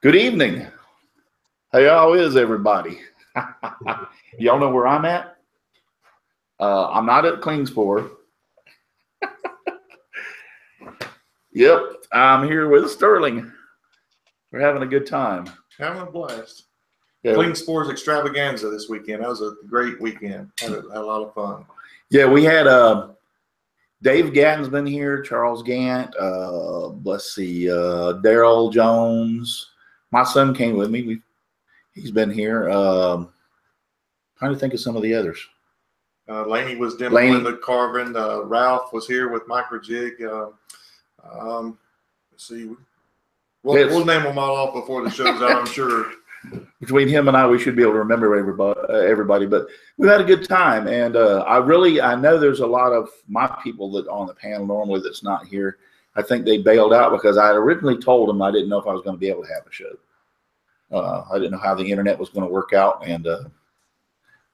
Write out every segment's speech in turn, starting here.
Good evening. How y'all is, everybody? Y'all know where I'm at? I'm not at Klinspor. Yep, I'm here with Sterling. We're having a good time. Having a blast. Yeah. Klingspor Extravaganza this weekend. That was a great weekend. Had a lot of fun. Yeah, we had Dave Gatton's been here, Charles Gant, let's see, Daryl Jones. My son came with me. He's been here. Trying to think of some of the others. Laney was demoing the carving. Ralph was here with microjig. Let's see. We'll name them all off before the show's out, I'm sure. Between him and I, we should be able to remember everybody. But we've had a good time, and I know there's a lot of my people that on the panel normally that's not here. I think they bailed out because I originally told them I didn't know if I was going to be able to have a show. I didn't know how the internet was going to work out, and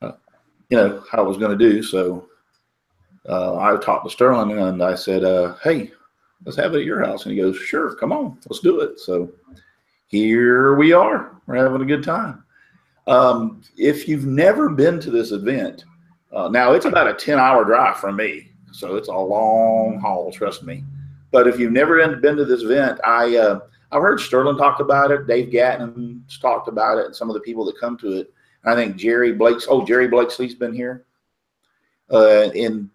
you know how I was going to do. So I talked to Sterling, and I said, "Hey, let's have it at your house." And he goes, "Sure, come on, let's do it." So here we are. We're having a good time. If you've never been to this event, now it's about a 10-hour drive from me, so it's a long haul, trust me. But if you've never been to this event, I've heard Sterling talk about it, Dave Gatton's talked about it, and some of the people that come to it. I think Jerry Blakesley's been here. And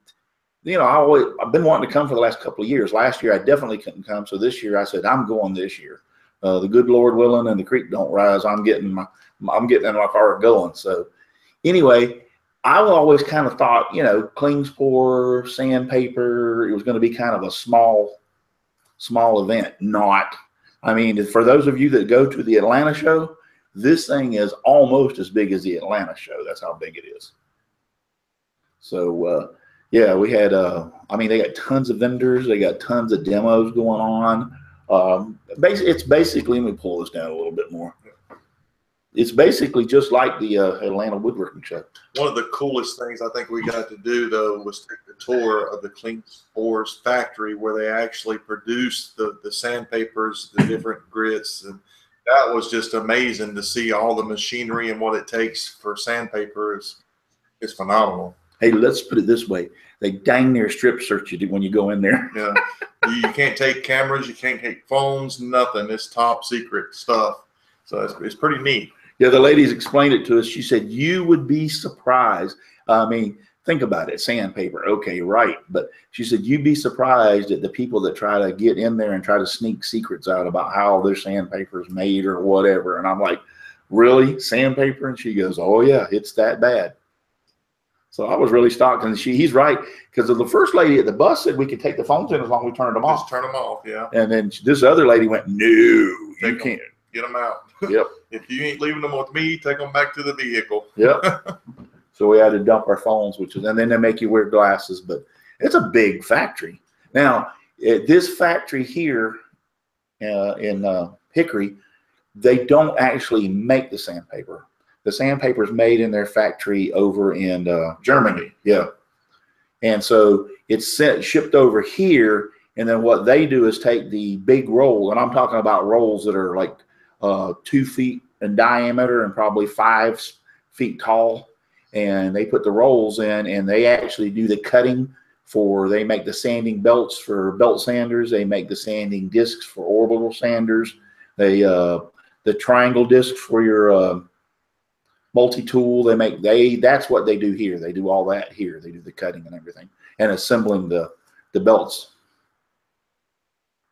you know, I've been wanting to come for the last couple of years. Last year I definitely couldn't come, so this year I said I'm going this year. The good Lord willing and the creek don't rise, I'm getting in my car going. So anyway, I always kind of thought, you know, Klingspor, sandpaper, it was going to be kind of a small event. Not. I mean, for those of you that go to the Atlanta show, this thing is almost as big as the Atlanta show. That's how big it is. So yeah, we had I mean, they got tons of vendors, they got tons of demos going on. It's basically, let me pull this down a little bit more. It's basically just like the Atlanta Woodworking show. One of the coolest things I think we got to do, though, was take the tour of the Klinkspor's factory where they actually produce the sandpapers, the different grits. And that was just amazing to see all the machinery and what it takes for sandpaper is phenomenal. Hey, let's put it this way. They dang near strip search you when you go in there. Yeah. You can't take cameras. You can't take phones, nothing. It's top secret stuff. So it's pretty neat. Yeah, the ladies explained it to us. She said, you would be surprised. I mean, think about it. Sandpaper. Okay, right. But she said, you'd be surprised at the people that try to get in there and try to sneak secrets out about how their sandpaper is made or whatever. And I'm like, really? Sandpaper? And she goes, oh, yeah, it's that bad. So I was really shocked, and he's right, because the first lady at the bus said we could take the phones in as long as we turned them off. Just turn them off, yeah. And then this other lady went, no, you can't. Get them out. Yep. If you ain't leaving them with me, take them back to the vehicle. Yep. So we had to dump our phones, and then they make you wear glasses. But it's a big factory. Now, at this factory here in Hickory, they don't actually make the sandpaper. The sandpaper is made in their factory over in Germany. Yeah. And so it's shipped over here. And then what they do is take the big roll, and I'm talking about rolls that are like 2 feet in diameter and probably 5 feet tall. And they put the rolls in, and they actually do the cutting they make the sanding belts for belt sanders. They make the sanding discs for orbital sanders. The triangle disc for your multi-tool. That's what they do here. They do all that here. They do the cutting and everything and assembling the belts.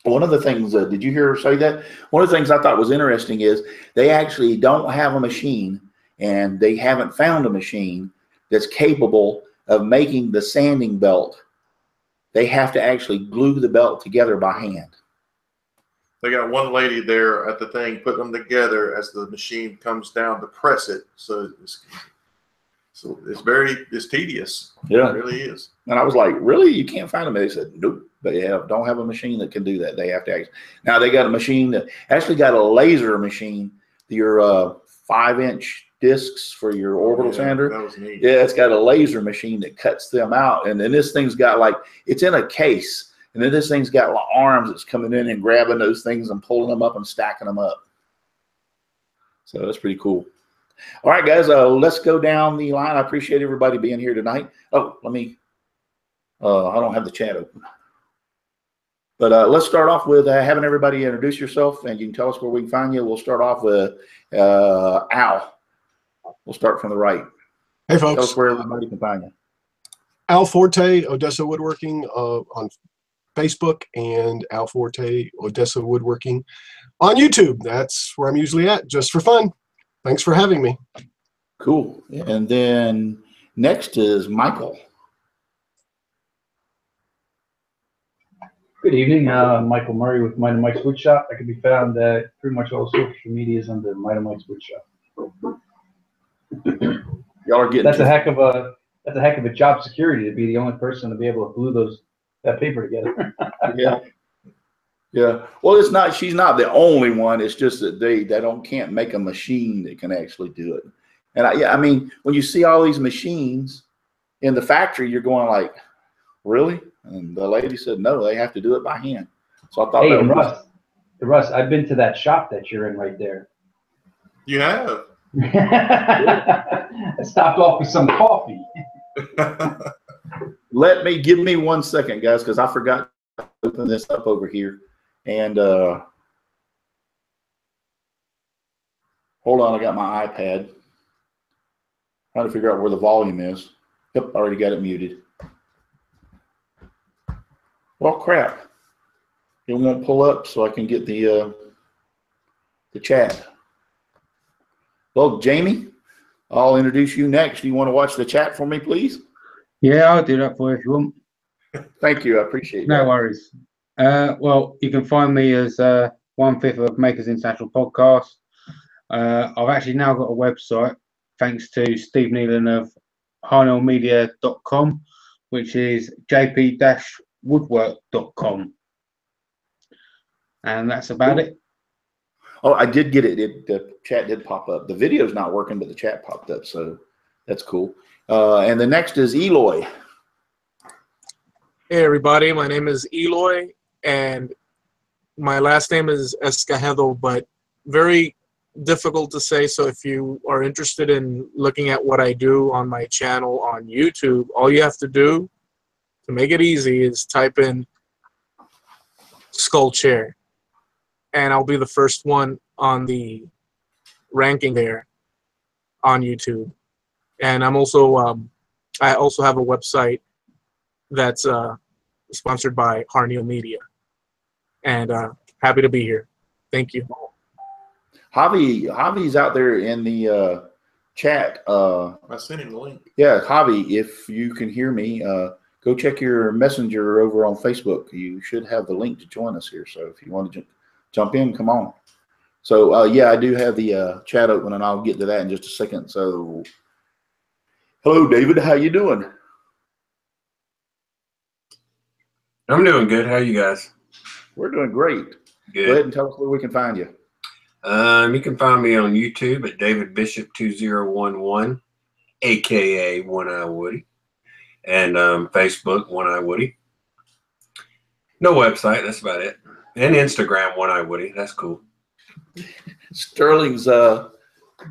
One of the things, did you hear her say that? One of the things I thought was interesting is they actually don't have a machine, and they haven't found a machine that's capable of making the sanding belt. They have to actually glue the belt together by hand. They got one lady there at the thing putting them together as the machine comes down to press it. So it's tedious. Yeah, it really is. And I was like, really? You can't find them? They said, nope. They don't have a machine that can do that. They have to actually. Now they got a machine that actually got a laser machine. Your 5-inch discs for your orbital sander. That was neat. Yeah, it's got a laser machine that cuts them out, and then this thing's got it's in a case. And then this thing's got arms that's coming in and grabbing those things and pulling them up and stacking them up. So that's pretty cool. All right, guys, let's go down the line. I appreciate everybody being here tonight. Oh, let me, I don't have the chat open. But let's start off with having everybody introduce yourself, and you can tell us where we can find you. We'll start off with Al. We'll start from the right. Hey, folks. Tell us where everybody can find you. Al Forte, Odessa Woodworking on Facebook, and Al Forte, Odessa Woodworking on YouTube. That's where I'm usually at, just for fun. Thanks for having me. Cool. And then next is Michael. Good evening, Michael Murray with Might and Mike's Woodshop. I can be found at pretty much all social medias under Might and Mike's Woodshop. Y'all are getting that's a heck of a job security to be the only person to be able to glue that paper together. Yeah. Well, it's not. She's not the only one. It's just that they can't make a machine that can actually do it. And I mean, when you see all these machines in the factory, you're going like, really? And the lady said, no, they have to do it by hand. So I thought, hey, Russ, I've been to that shop that you're in right there. You have. I stopped off with some coffee. Give me 1 second, guys, because I forgot to open this up over here. And hold on, I got my iPad. Trying to figure out where the volume is. Yep, already got it muted. Well, crap. It won't pull up so I can get the chat. Well, Jamie, I'll introduce you next. Do you want to watch the chat for me, please? Yeah, I'll do that for you if you want. Thank you. I appreciate that. No that. worries. Well, you can find me as 1/5 of Makers International Podcast. I've actually now got a website, thanks to Steve Nealon of harnellmedia.com, which is jp-woodwork.com. And that's about it. Oh, I did get it. The chat did pop up. The video's not working, but the chat popped up, so that's cool. And the next is Eloy. Hey, everybody. My name is Eloy, and my last name is Escajedo, but very difficult to say. So if you are interested in looking at what I do on my channel on YouTube, all you have to do to make it easy is type in skull chair, and I'll be the first one on the ranking there on YouTube. And I'm also I also have a website that's sponsored by Harnell Media, and happy to be here. Thank you. Javi's out there in the chat. I sent him the link. Yeah, Javi, if you can hear me, go check your messenger over on Facebook. You should have the link to join us here. So if you want to jump in, come on. So yeah, I do have the chat open, and I'll get to that in just a second. So hello, David. How you doing? I'm doing good. How are you guys? We're doing great. Good. Go ahead and tell us where we can find you. You can find me on YouTube at David Bishop 2011, aka One Eye Woody, and Facebook One Eye Woody. No website. That's about it. And Instagram One Eye Woody. That's cool. Sterling's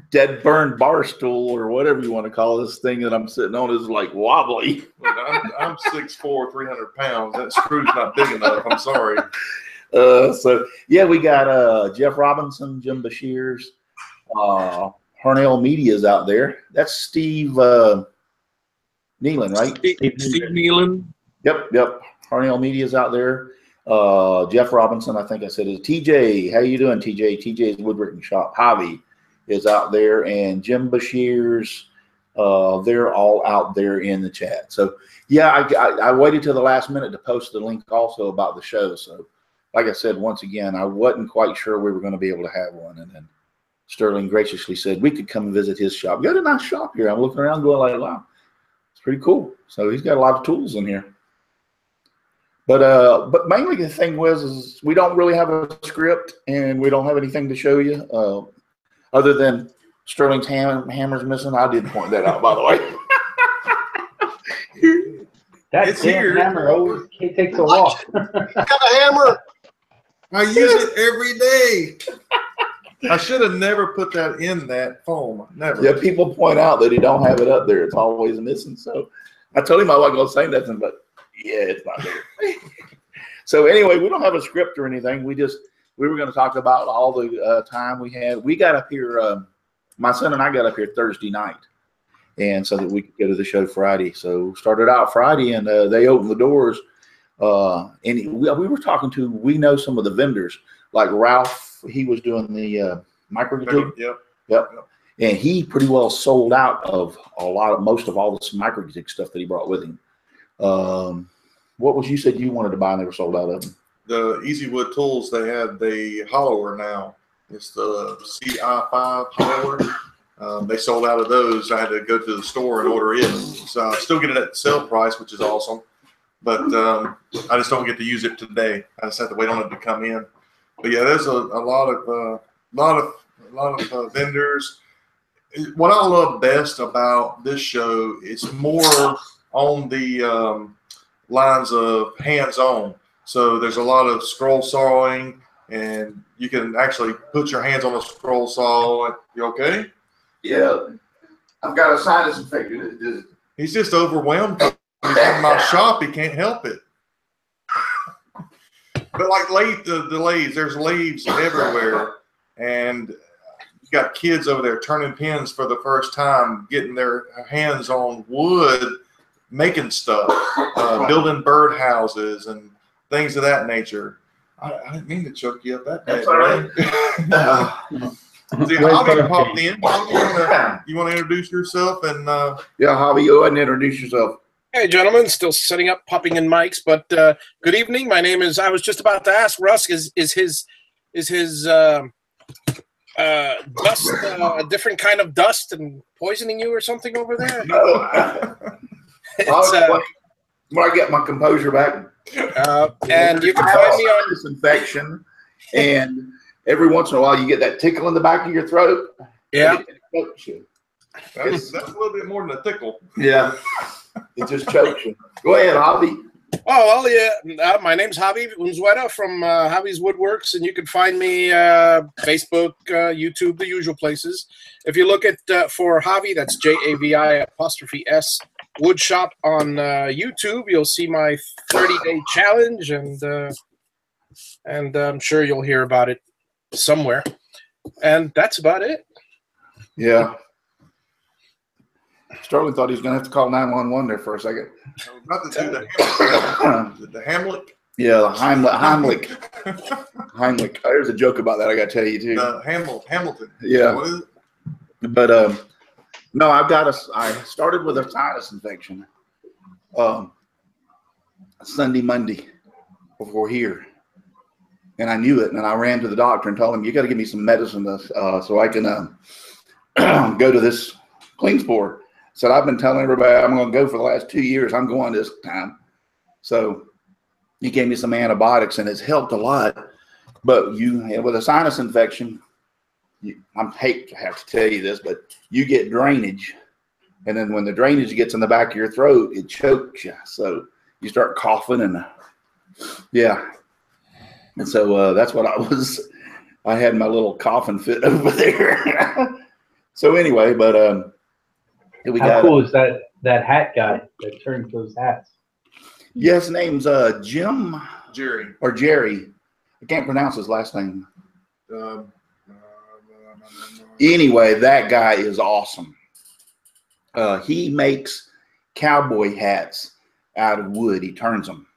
dead burned bar stool, or whatever you want to call this thing that I'm sitting on, is like wobbly. Look, I'm 6'4", 300 pounds. That screw's not big enough. I'm sorry. So yeah, we got Jeff Robinson, Jim Bashir's, Harnell Media's out there. That's Steve Nealon, right? Steve Nealon. Yep. Harnell Media's out there. Jeff Robinson, I think I said, is TJ. How you doing, TJ? TJ's Woodworking Shop. Javi is out there, and Jim Bashir's. They're all out there in the chat. So yeah, I waited till the last minute to post the link also about the show. So like I said, once again, I wasn't quite sure we were going to be able to have one, and then Sterling graciously said we could come and visit his shop. We got a nice shop here. I'm looking around going like, wow, it's pretty cool. So he's got a lot of tools in here. But mainly the thing is we don't really have a script, and we don't have anything to show you other than Sterling's hammer's missing. I did point that out, by the way. That hammer always takes a walk. Got a hammer. I use it every day. I should have never put that in that foam. Never. Yeah, people point out that he don't have it up there. It's always missing. So I told him I wasn't going to say nothing, but yeah, it's not there. So anyway, we don't have a script or anything. We were going to talk about all the time we had. We got up here, my son and I got up here Thursday night, and so that we could go to the show Friday. So started out Friday, and they opened the doors. And we were talking to, we know some of the vendors, like Ralph. He was doing the micro. Yep. And he pretty well sold out of most of all this micro stuff that he brought with him. What was you said you wanted to buy and they were sold out of them? The Easy Wood tools, they have the hollower now. It's the CI5 hollower. They sold out of those. I had to go to the store and order it. So I still get it at the sale price, which is awesome. But I just don't get to use it today. I just have to wait on it to come in. But yeah, there's a lot of vendors. What I love best about this show is more on the lines of hands-on. So there's a lot of scroll sawing, and you can actually put your hands on a scroll saw. You okay? Yeah, I've got a sinus infection. He's just overwhelmed. He's in my shop. He can't help it. But like the lathes, there's lathes everywhere, and you got kids over there turning pins for the first time, getting their hands on wood, making stuff, building birdhouses and things of that nature. I didn't mean to choke you up that bad. See, Hobby popped in. You want to introduce yourself? And yeah, Hobby, go ahead and introduce yourself. Hey, gentlemen, still setting up, popping in mics, but good evening. My name is, I was just about to ask Russ, is his dust a different kind of dust and poisoning you or something over there? No. When I get my composure back. And you can find me on this infection, and every once in a while you get that tickle in the back of your throat. Yeah. That's a little bit more than a tickle. Yeah. It just chokes you. Go ahead, Hobby. Oh, well, yeah. My name's Javi Unzueta from Javi's Woodworks, and you can find me Facebook, YouTube, the usual places. If you look at for Javi, that's JAVI''S Woodshop on YouTube, you'll see my 30-day challenge, and I'm sure you'll hear about it somewhere. And that's about it. Yeah. Sterling thought he was going to have to call 911 there for a second. Not the Hamlet. Yeah, the Heimlich. Heimlich. There's a joke about that I got to tell you too. Hamilton. Yeah. What is it? But no, I started with a sinus infection Sunday, Monday before here. And I knew it, and I ran to the doctor and told him, you got to give me some medicine so I can go to this Klinspor. Said, I've been telling everybody I'm going to go for the last 2 years. I'm going this time. So he gave me some antibiotics, and it's helped a lot. But with a sinus infection, I hate to have to tell you this, but you get drainage. And then when the drainage gets in the back of your throat, it chokes you. So you start coughing, and yeah. And so that's what I had my little coughing fit over there. So anyway, but how cool is that hat guy that turns those hats? Yeah, his name's Jerry. I can't pronounce his last name. Anyway, that guy is awesome. He makes cowboy hats out of wood. He turns them.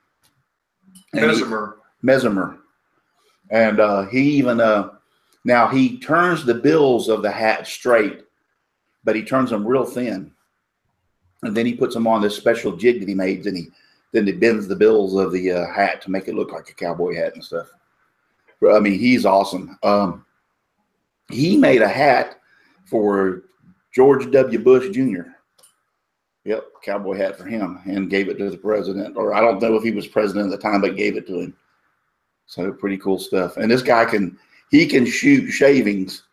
Mesmer. And he even now he turns the bills of the hat straight, but he turns them real thin, and then he puts them on this special jig that he made, and then he bends the bills of the hat to make it look like a cowboy hat and stuff. I mean, he's awesome. He made a hat for George W. Bush Jr. Yep, cowboy hat for him, and gave it to the president, or I don't know if he was president at the time, but gave it to him. So pretty cool stuff. And this guy can shoot shavings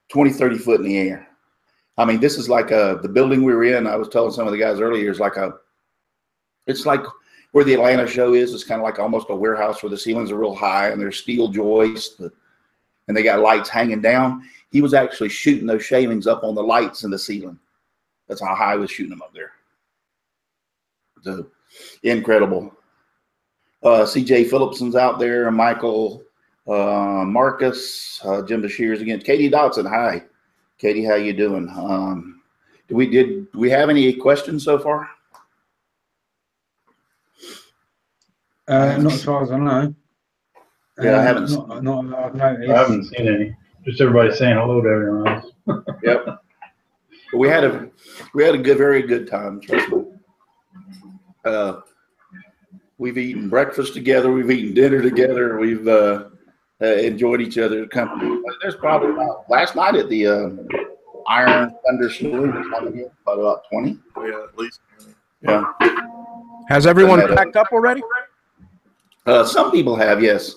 20, 30 foot in the air. I mean, this is like the building we were in. I was telling some of the guys earlier, it's like where the Atlanta show is. It's kind of like almost a warehouse where the ceilings are real high and there's steel joists. and they got lights hanging down. He was actually shooting those shavings up on the lights in the ceiling. That's how high he was shooting them up there. So incredible. CJ Phillipson's out there, and Michael Marcus, Jim Bashir's again. Katie Dotson, hi. Katie, how you doing? Do we have any questions so far? Not as far as I know. Yeah, I haven't. Not I've noticed. I haven't seen any. Just everybody saying hello to everyone else. Yep. But we had a very good time. Trust me. We've eaten breakfast together. We've eaten dinner together. We've enjoyed each other's company. There's probably last night at the Iron Thunder Saloon, about 20. Yeah, at least. Yeah. Has everyone packed up already? Some people have, yes.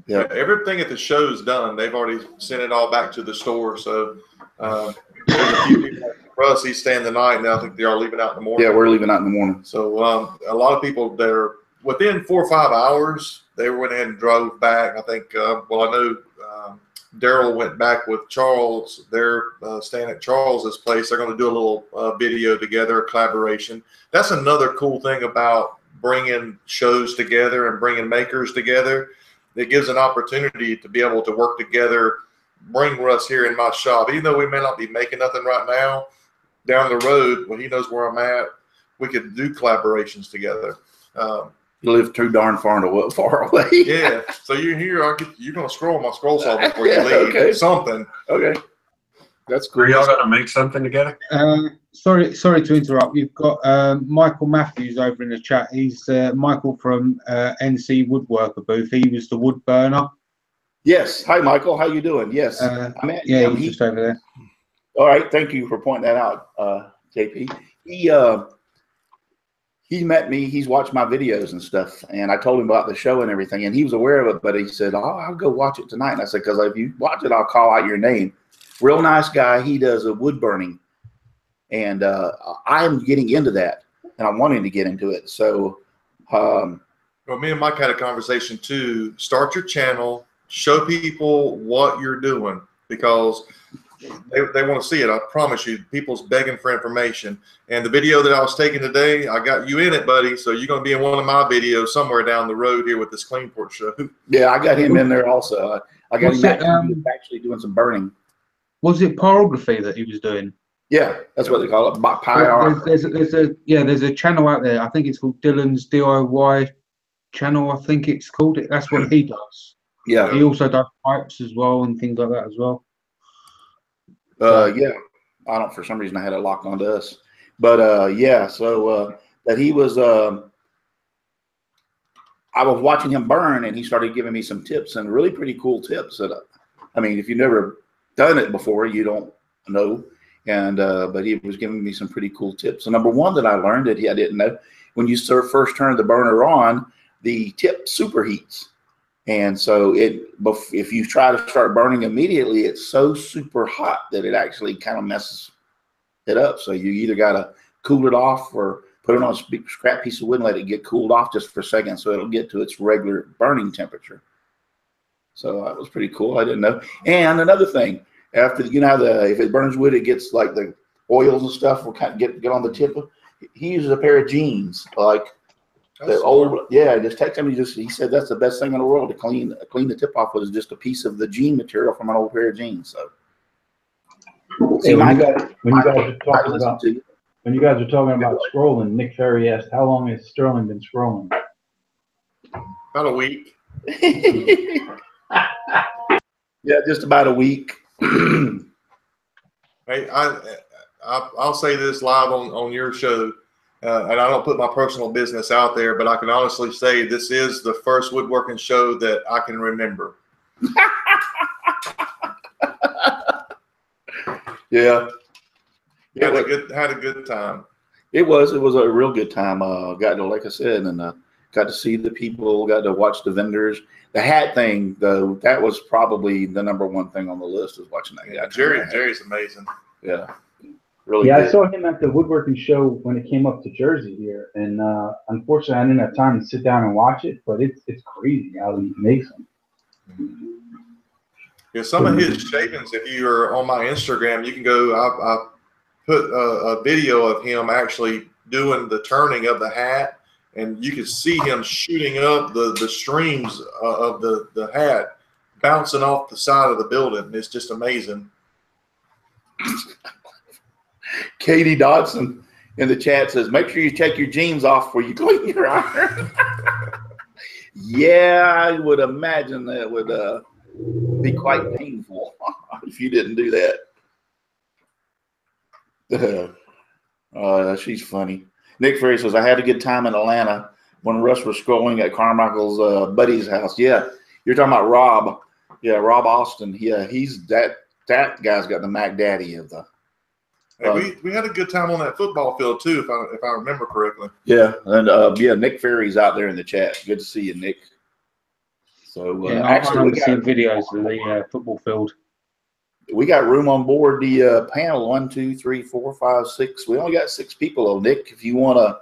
Yeah, everything at the show is done. They've already sent it all back to the store. So there's a few people. Russ, he's staying the night now. I think they are leaving out in the morning. Yeah, we're leaving out in the morning. So a lot of people that are within 4 or 5 hours, they went ahead and drove back. I think, I know Daryl went back with Charles. They're staying at Charles's place. They're going to do a little video together, a collaboration. That's another cool thing about bringing shows together and bringing makers together. It gives an opportunity to be able to work together, bring Russ here in my shop. Even though we may not be making nothing right now, down the road, when he knows where I'm at, we could do collaborations together. You live too darn far away. Yeah. So you're here. You're going to scroll my scroll saw before you leave. Okay. Something. Okay. That's cool. Are y'all going to make something together? Sorry to interrupt. You've got Michael Matthews over in the chat. He's Michael from NC Woodworker booth. He was the wood burner. Yes. Hi, Michael. How you doing? Yes. Yeah, he's just over there. All right. Thank you for pointing that out, JP. He met me. He's watched my videos and stuff, and I told him about the show and everything, and he was aware of it, but he said, "Oh, I'll go watch it tonight." And I said, "Because if you watch it, I'll call out your name." Real nice guy. He does a wood burning, and I'm getting into that, and I'm wanting to get into it. So, well, me and Mike had a conversation too. Start your channel, show people what you're doing, because they want to see it. I promise you, people's begging for information. And the video that I was taking today, I got you in it, buddy. So you're going to be in one of my videos somewhere down the road here with this Klinspor show. Yeah, I got him in there also. I got him actually doing some burning. Was it pyrography that he was doing? Yeah, that's what they call it. Pyr. There's a channel out there. I think it's called Dylan's DIY channel. I think it's called it. That's what he does. Yeah. He also does pipes as well and things like that as well. Yeah, I don't. For some reason, I had it locked onto us, but yeah. So that he was. I was watching him burn, and he started giving me some tips, and really pretty cool tips. That I mean, if you've never done it before, you don't know. And but he was giving me some pretty cool tips. So number one that I learned that I didn't know, when you first turn the burner on, the tip superheats. And so if you try to start burning immediately, it's so super hot that it actually kind of messes it up. So you either got to cool it off or put it on a big scrap piece of wood and let it get cooled off just for a second so it'll get to its regular burning temperature. So that was pretty cool. I didn't know. And another thing, after if it burns wood, it gets like the oils and stuff will kind of get on the tip. He uses a pair of jeans, like. The old, yeah, just text him. He said that's the best thing in the world to clean the tip off with is just a piece of the jean material from an old pair of jeans. So, hey, when you guys are talking about scrolling, Nick Ferry asked, "How long has Sterling been scrolling?" About a week. Yeah, just about a week. Hey, I'll say this live on your show. And I don't put my personal business out there, but I can honestly say this is the first woodworking show that I can remember. Yeah. Had a good time. It was a real good time. Got to, like I said, and got to see the people, got to watch the vendors. The hat thing, though, that was probably the #1 thing on the list, was watching that guy. Jerry's amazing. Yeah. Really yeah, good. I saw him at the woodworking show when it came up to Jersey here, and unfortunately, I didn't have time to sit down and watch it. But it's crazy how he makes them. Yeah, some of his shavings, if you're on my Instagram, you can go. I put a video of him actually doing the turning of the hat, and you can see him shooting up the streams of the hat, bouncing off the side of the building. It's just amazing. Katie Dodson in the chat says, make sure you check your jeans off before you clean your iron. Yeah, I would imagine that would be quite painful if you didn't do that. She's funny. Nick Ferry says, I had a good time in Atlanta when Russ was scrolling at Carmichael's buddy's house. Yeah, you're talking about Rob. Yeah, Rob Austin. Yeah, he's that guy's got the Mac Daddy of the. Hey, we had a good time on that football field too, if I remember correctly. Yeah, and yeah, Nick Ferry's out there in the chat. Good to see you, Nick. So yeah, actually, we seen videos of the football field. We got room on board the panel. 1, 2, 3, 4, 5, 6. We only got 6 people, though, Nick. If you want to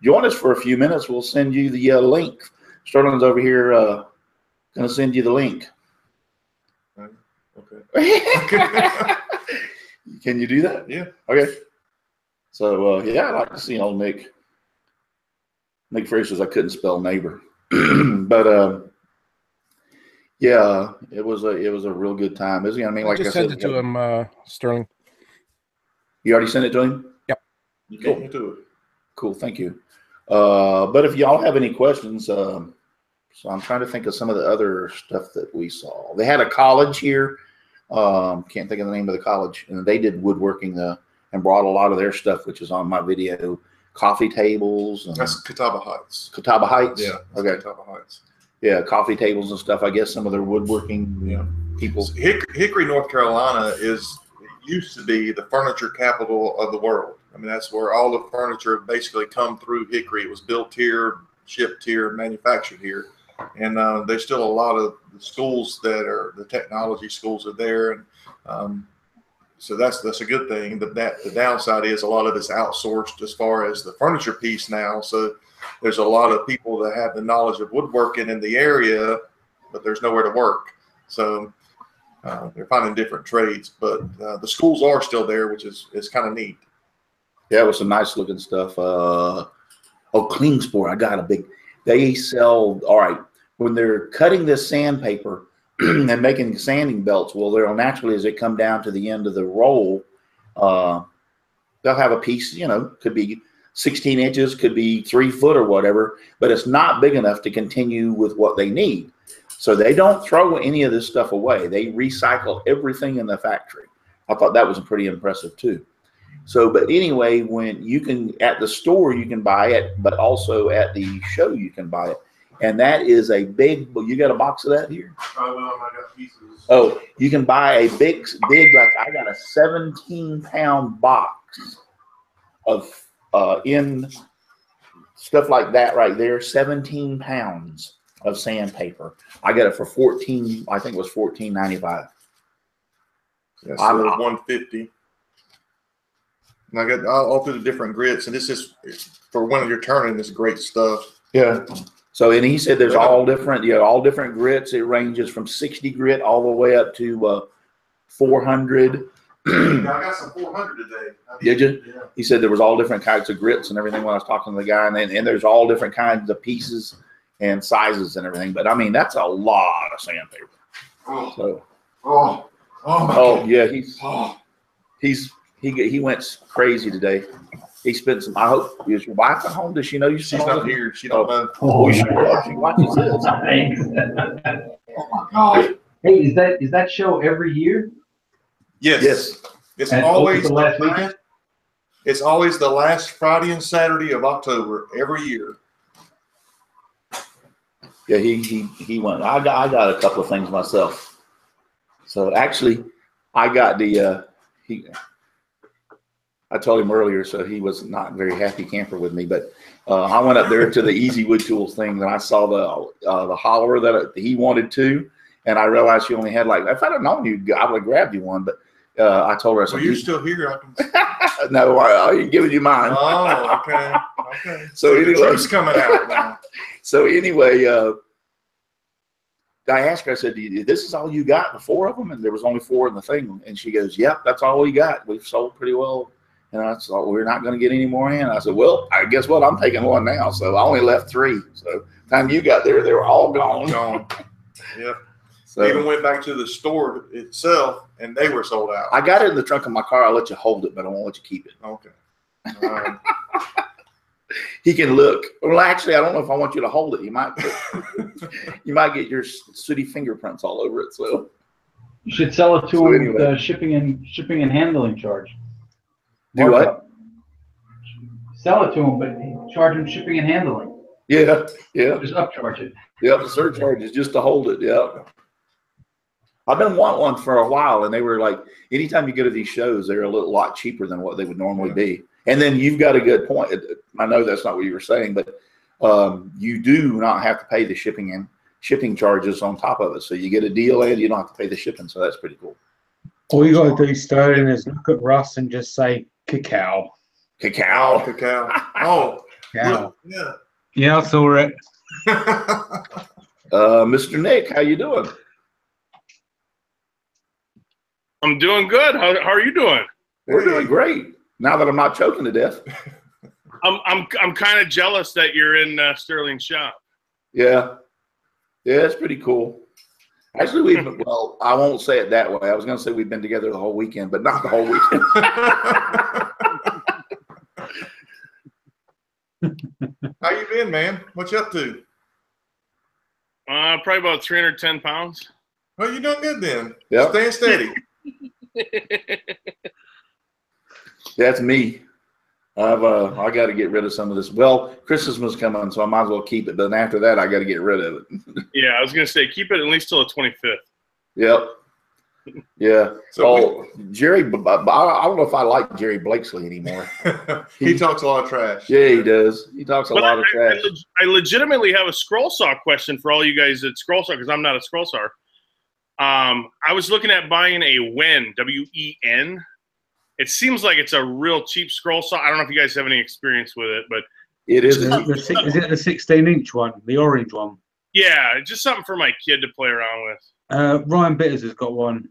join us for a few minutes, we'll send you the link. Sterling's over here going to send you the link. Okay. Can you do that? Yeah. Okay. So, yeah, I'd like to see old Nick. Nick Ferry says I couldn't spell neighbor. But, yeah, it was a real good time. Isn't it? I mean, like I said, sent it to him, Sterling. You already sent it to him? Yep. You beat me to it. Cool, thank you. But if y'all have any questions, so I'm trying to think of some of the other stuff that we saw. They had a college here. Can't think of the name of the college, and they did woodworking and brought a lot of their stuff, which is on my video. Coffee tables. And that's Catawba Heights. Catawba Heights. Yeah. Okay. Catawba Heights. Yeah, coffee tables and stuff. I guess some of their woodworking people. Hickory, North Carolina used to be the furniture capital of the world. I mean, that's where all the furniture basically come through Hickory. It was built here, shipped here, manufactured here. And there's still a lot of the schools that are the technology schools are there, and so that's a good thing. The downside is a lot of it's outsourced as far as the furniture piece now. So there's a lot of people that have the knowledge of woodworking in the area, but there's nowhere to work. So they're finding different trades, but the schools are still there, which is kind of neat. Yeah, it was some nice looking stuff. Klinspor, I got a big. They sell, all right, when they're cutting this sandpaper and making sanding belts, well, they'll naturally, as they come down to the end of the roll, they'll have a piece, could be 16 inches, could be 3 foot or whatever, but it's not big enough to continue with what they need. So they don't throw any of this stuff away. They recycle everything in the factory. I thought that was pretty impressive too. So, but anyway, when you can, at the store, you can buy it, but also at the show, you can buy it. And that is a big, you got a box of that here? Oh, no, I got pieces. Oh, you can buy a big, like I got a 17-pound box of, in stuff like that right there, 17 pounds of sandpaper. I got it for I think it was $14.95. Yeah, so 150. And I got all through the different grits, and this is for when you're turning this great stuff. Yeah. So, and he said there's all different grits. It ranges from 60 grit all the way up to 400. I got some 400 today. Did you? Yeah. He said there was all different kinds of grits and everything when I was talking to the guy, and there's all different kinds of pieces and sizes and everything. But I mean, that's a lot of sandpaper. Yeah, he went crazy today. He spent some. I hope, is your wife at home? Does she know you? She's not here. She don't know. Oh, she watches this. Thanks. Oh my God. Hey, is that show every year? Yes. It's And always the last weekend? It's always the last Friday and Saturday of October every year. Yeah, he went. I got a couple of things myself. So actually, I got the I told him earlier, so he was not very happy camper with me. But I went up there to the Easy Wood Tools thing, and I saw the hollower that he wanted too, and I realized you only had like. If I'd have known you, I would have grabbed you one. But I told her, I said, "Well, you're still here. I can." No, I ain't giving you mine. Oh, okay. Okay. So anyway, the truth's coming out now. So anyway, I asked her, I said, this is all you got, the 4 of them? And there was only 4 in the thing. And she goes, yep, that's all we got. We've sold pretty well. And I said, we're not going to get any more in. I said, well, I guess what? I'm taking 1 now. So I only left 3. So time you got there, they were all gone. Yep. So, even went back to the store itself, and they were sold out. I got it in the trunk of my car. I'll let you hold it, but I won't let you keep it. Okay. He can look. Well, actually, I don't know if I want you to hold it. You might get your sooty fingerprints all over it. So you should sell it to him with shipping and handling charge. Do what? Sell it to him, but charge him shipping and handling. Yeah. Just upcharge it. Yep, the surcharge is just to hold it. Yep. I've been wanting one for a while, and they were like, anytime you go to these shows, they're a lot cheaper than what they would normally be. And then you've got a good point. I know that's not what you were saying, but you do not have to pay the shipping charges on top of it. So you get a deal and you don't have to pay the shipping. So that's pretty cool. All you got to do, Sterling, is look at Russ and just say cacao. Cacao. Cacao. Oh, Cacao. yeah. Yeah, I saw it. Mr. Nick, how you doing? I'm doing good. How are you doing? We're doing great. Now that I'm not choking to death. I'm kind of jealous that you're in Sterling's shop. Yeah, it's pretty cool. Actually, well, I won't say it that way. I was going to say we've been together the whole weekend, but not the whole weekend. How you been, man? What you up to? Probably about 310 pounds. Well, you're doing good then. Yep. Staying steady. That's me. I got to get rid of some of this. Well, Christmas was coming, so I might as well keep it. But then after that, I got to get rid of it. Yeah, I was gonna say keep it at least till the 25th. Yep. Yeah. So Jerry, I don't know if I like Jerry Blakesley anymore. He talks a lot of trash. Yeah, he does. He talks a lot of trash. I legitimately have a scroll saw question for all you guys at scroll saw because I'm not a scroll saw. I was looking at buying a Wen, W-E-N. It seems like it's a real cheap scroll saw. I don't know if you guys have any experience with it, but it is. Is it the 16-inch one, the orange one? Yeah, just something for my kid to play around with. Ryan Bitters has got one.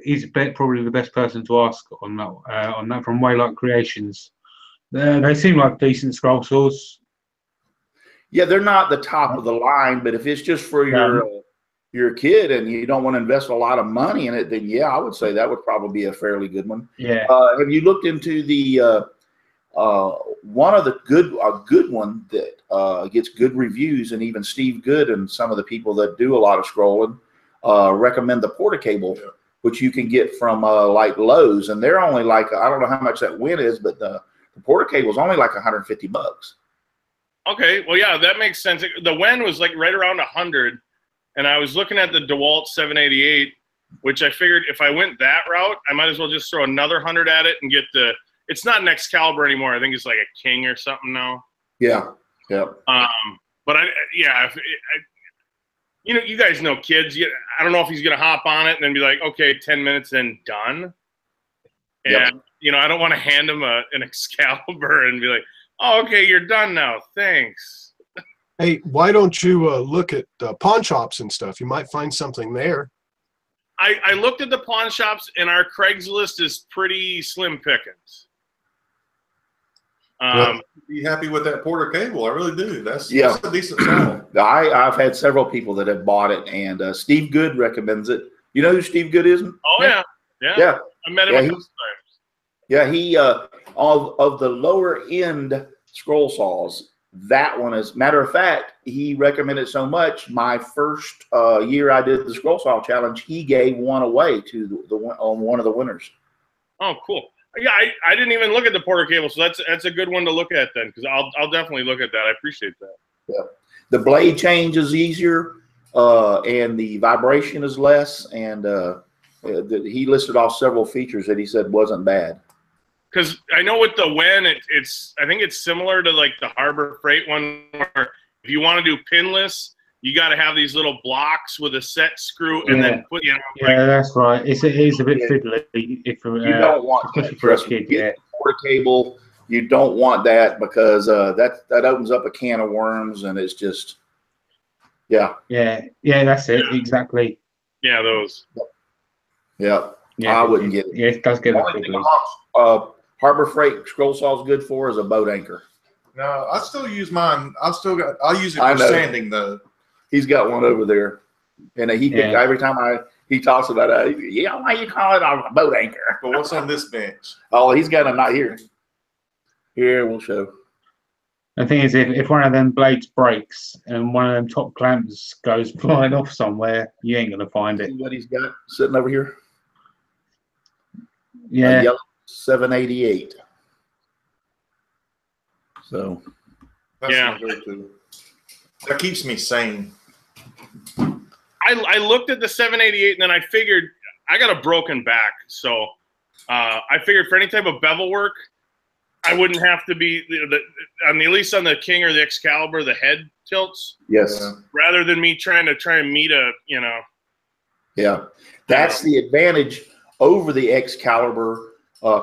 He's probably the best person to ask on that from Waylight Creations. They seem like decent scroll saws. Yeah, they're not the top of the line, but if it's just for your kid and you don't want to invest a lot of money in it, then yeah, I would say that would probably be a fairly good one. Yeah. Have you looked into the one of the good one that gets good reviews, and even Steve Good and some of the people that do a lot of scrolling recommend the Porta Cable, which you can get from like Lowe's, and they're only like, I don't know how much that Win is, but the Porta Cable is only like $150. Okay, well, yeah, that makes sense. The Wen was like right around 100. And I was looking at the DeWalt 788, which I figured if I went that route, I might as well just throw another 100 at it and get it's not an Excalibur anymore. I think it's like a King or something now. Yeah. But you guys know kids. I don't know if he's going to hop on it and then be like, okay, 10 minutes and done. And, I don't want to hand him an Excalibur and be like, oh, okay, you're done now. Thanks. Hey, why don't you look at pawn shops and stuff? You might find something there. I looked at the pawn shops, and our Craigslist is pretty slim pickings. Be happy with that Porta Cable. I really do. That's a decent saw. I've had several people that have bought it, and Steve Good recommends it. You know who Steve Good is? Oh, yeah. I met him a couple times. Yeah, he of the lower end scroll saws, that one is, matter of fact, he recommended so much. My first year I did the scroll saw challenge, he gave one away to on one of the winners. Oh, cool. Yeah, I didn't even look at the Porta Cable, so that's a good one to look at then, because I'll definitely look at that. I appreciate that. Yeah, the blade change is easier, and the vibration is less, and he listed off several features that he said wasn't bad. Because I know with the Wen, I think it's similar to like the Harbor Freight one, where if you want to do pinless, you got to have these little blocks with a set screw and then put. That's right. It is a bit fiddly. If you don't want for a kid, Porta Cable, you don't want that because that opens up a can of worms, and it's just. Yeah. Yeah, that's it, exactly. Yeah, those. Yeah. Yeah, I wouldn't get it. Yeah, it does get The a only big thing loop. Harbor Freight scroll saw is good for is a boat anchor. No, I still use mine. I'll use it I for know. sanding though. He's got one over there, and every time he talks about it, yeah, why you call it a boat anchor? But what's on this bench? Oh, he's got a not here. Here, we'll show. The thing is, if one of them blades breaks and one of them top clamps goes flying off somewhere, you ain't gonna find it. See what he's got sitting over here? Yeah. A yellow 788. So. That's my go-to. That keeps me sane. I looked at the 788 and then I figured I got a broken back, so I figured for any type of bevel work, I wouldn't have to be at least on the King or the Excalibur, the head tilts. Yes. Rather than me trying to meet a, Yeah, that's the advantage over the Excalibur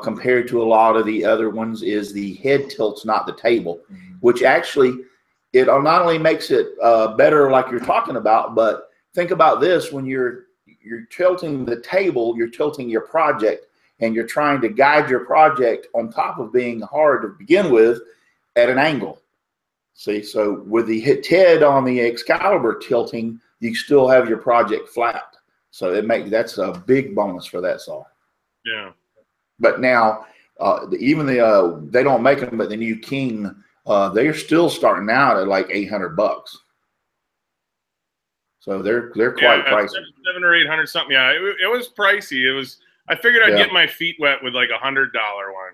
compared to a lot of the other ones is the head tilts, not the table, which actually it not only makes it better like you're talking about, but think about this: when you're tilting the table, you're tilting your project, and you're trying to guide your project on top of being hard to begin with at an angle. See, so with the head on the Excalibur tilting, you still have your project flat. So that's a big bonus for that saw. Yeah. But now, even they don't make them, but the new King, they're still starting out at like $800. So they're quite pricey. 700 or 800 something. Yeah, it was pricey. I figured I'd get my feet wet with like $100 one.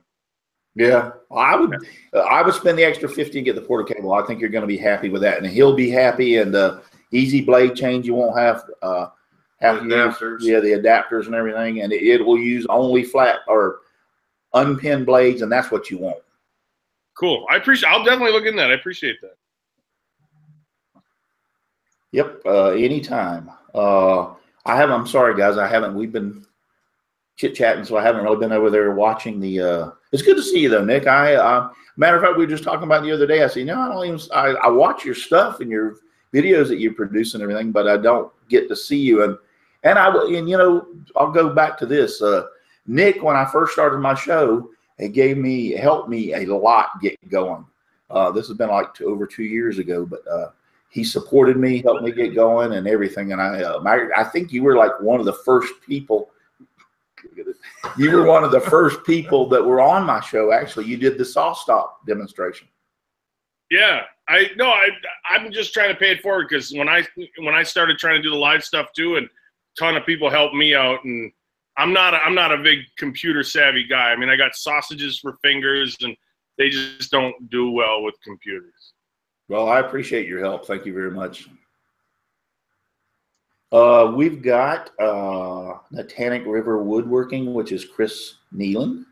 Yeah, I would spend the extra $50 and get the porta cable. I think you're going to be happy with that, and he'll be happy. And easy blade change, you won't have adapters. The adapters and everything, and it will use only flat or unpinned blades, and that's what you want. Cool. I'll definitely look into that. I appreciate that. Yep. Anytime. I'm sorry, guys. We've been chit-chatting, so I haven't really been over there watching the it's good to see you though, Nick. Matter of fact, we were just talking about the other day. I said, I watch your stuff and your videos that you produce and everything, but I don't get to see you. And I'll go back to this. Nick, when I first started my show, it helped me a lot get going. This has been like over 2 years ago, but he supported me, helped me get going and everything. And I think you were like one of the first people. You were one of the first people that were on my show. Actually, you did the saw stop demonstration. Yeah, I'm just trying to pay it forward because when I started trying to do the live stuff too, and a ton of people helped me out, and I'm not a big computer savvy guy. I mean, I got sausages for fingers, and they just don't do well with computers. Well, I appreciate your help. Thank you very much. We've got Natanic River Woodworking, which is Chris Nealon.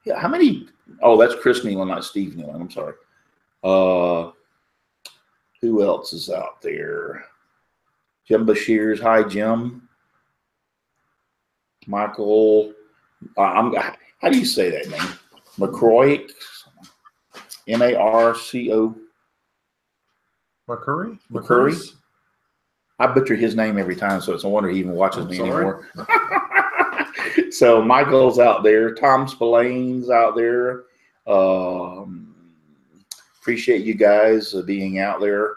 Yeah, how many? Oh, that's Chris Nealon, not Steve Nealon. I'm sorry. Who else is out there? Jim Bashir's. Hi, Jim. Michael. How do you say that name? McCroy. M-A-R-C-O. McCurry? I butcher his name every time, so it's a wonder he even watches me anymore. So Michael's out there. Tom Spillane's out there. Appreciate you guys being out there.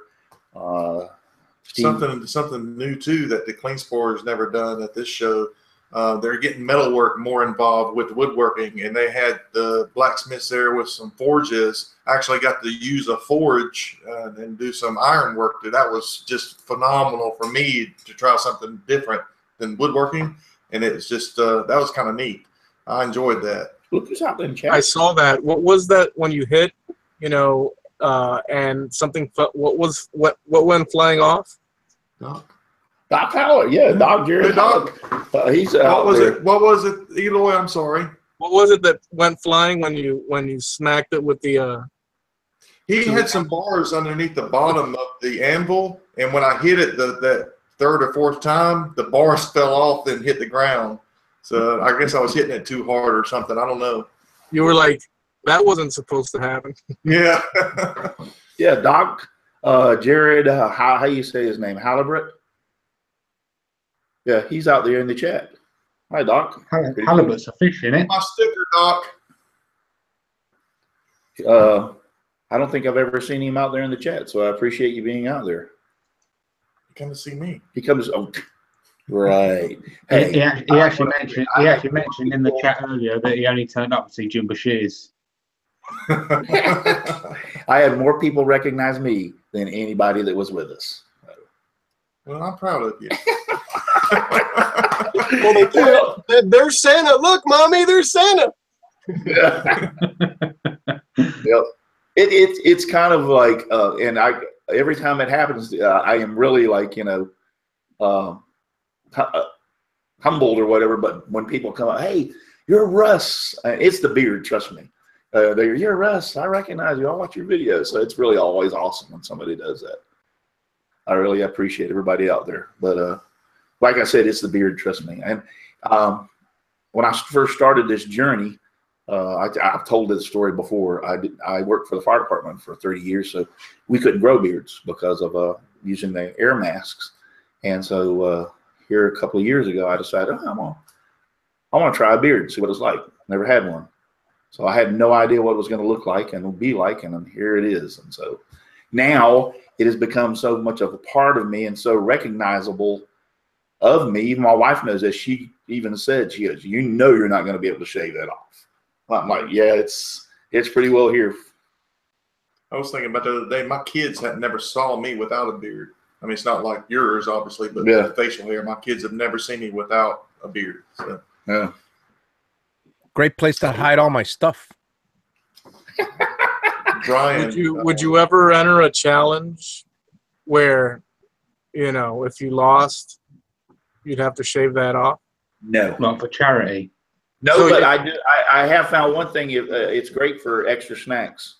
Something new too that the Klinspor has never done at this show. They're getting metalwork more involved with woodworking, and they had the blacksmiths there with some forges. I actually got to use a forge and do some iron work. That was just phenomenal for me to try something different than woodworking, and it's just that was kind of neat. I enjoyed that. Look who's out in chat. I saw that. What was that when you hit? And something. What went flying off? Doc Howard, yeah, Doc Jerry. Doc. He's out there. What was it, Eloy? I'm sorry. What was it that went flying when you smacked it with the? He had some bars underneath the bottom of the anvil, and when I hit it that third or fourth time, the bars fell off and hit the ground. So I guess I was hitting it too hard or something. I don't know. You were like, that wasn't supposed to happen. Yeah. Yeah, Doc. Jared, how you say his name? Halibut? Yeah, he's out there in the chat. Hi, Doc. Halibut's a fish, isn't it? My sticker, Doc. I don't think I've ever seen him out there in the chat, so I appreciate you being out there. Come to see me. He comes. Oh, right. Hey, he actually mentioned in the chat earlier that he only turned up to see Jim Bashir's. I had more people recognize me than anybody that was with us. Well, I'm proud of you. Well, there's Santa. Look, Mommy, there's Santa. Yep. It's kind of like, and every time it happens, I am really like, humbled or whatever. But when people come up, hey, you're Russ. It's the beard, trust me. You're Russ. I recognize you. I watch your videos. So it's really always awesome when somebody does that. I really appreciate everybody out there. But like I said, it's the beard, trust me. And when I first started this journey, I've told this story before. I worked for the fire department for 30 years, so we couldn't grow beards because of using the air masks. And so here a couple of years ago, I decided I want to try a beard, see what it's like. Never had one, so I had no idea what it was going to look like and be like, and here it is. And so now it has become so much of a part of me and so recognizable of me. Even my wife knows that. She even said, she goes, "You know, you're not going to be able to shave that off." I'm like, yeah, it's pretty well here. I was thinking about the other day, my kids had never saw me without a beard. I mean, it's not like yours, obviously, but yeah. The facial hair, my kids have never seen me without a beard. So. Yeah. Great place to hide all my stuff. Brian, would you ever enter a challenge where, if you lost, you'd have to shave that off? No. Not for charity. No, So but I do. I have found one thing. It's great for extra snacks.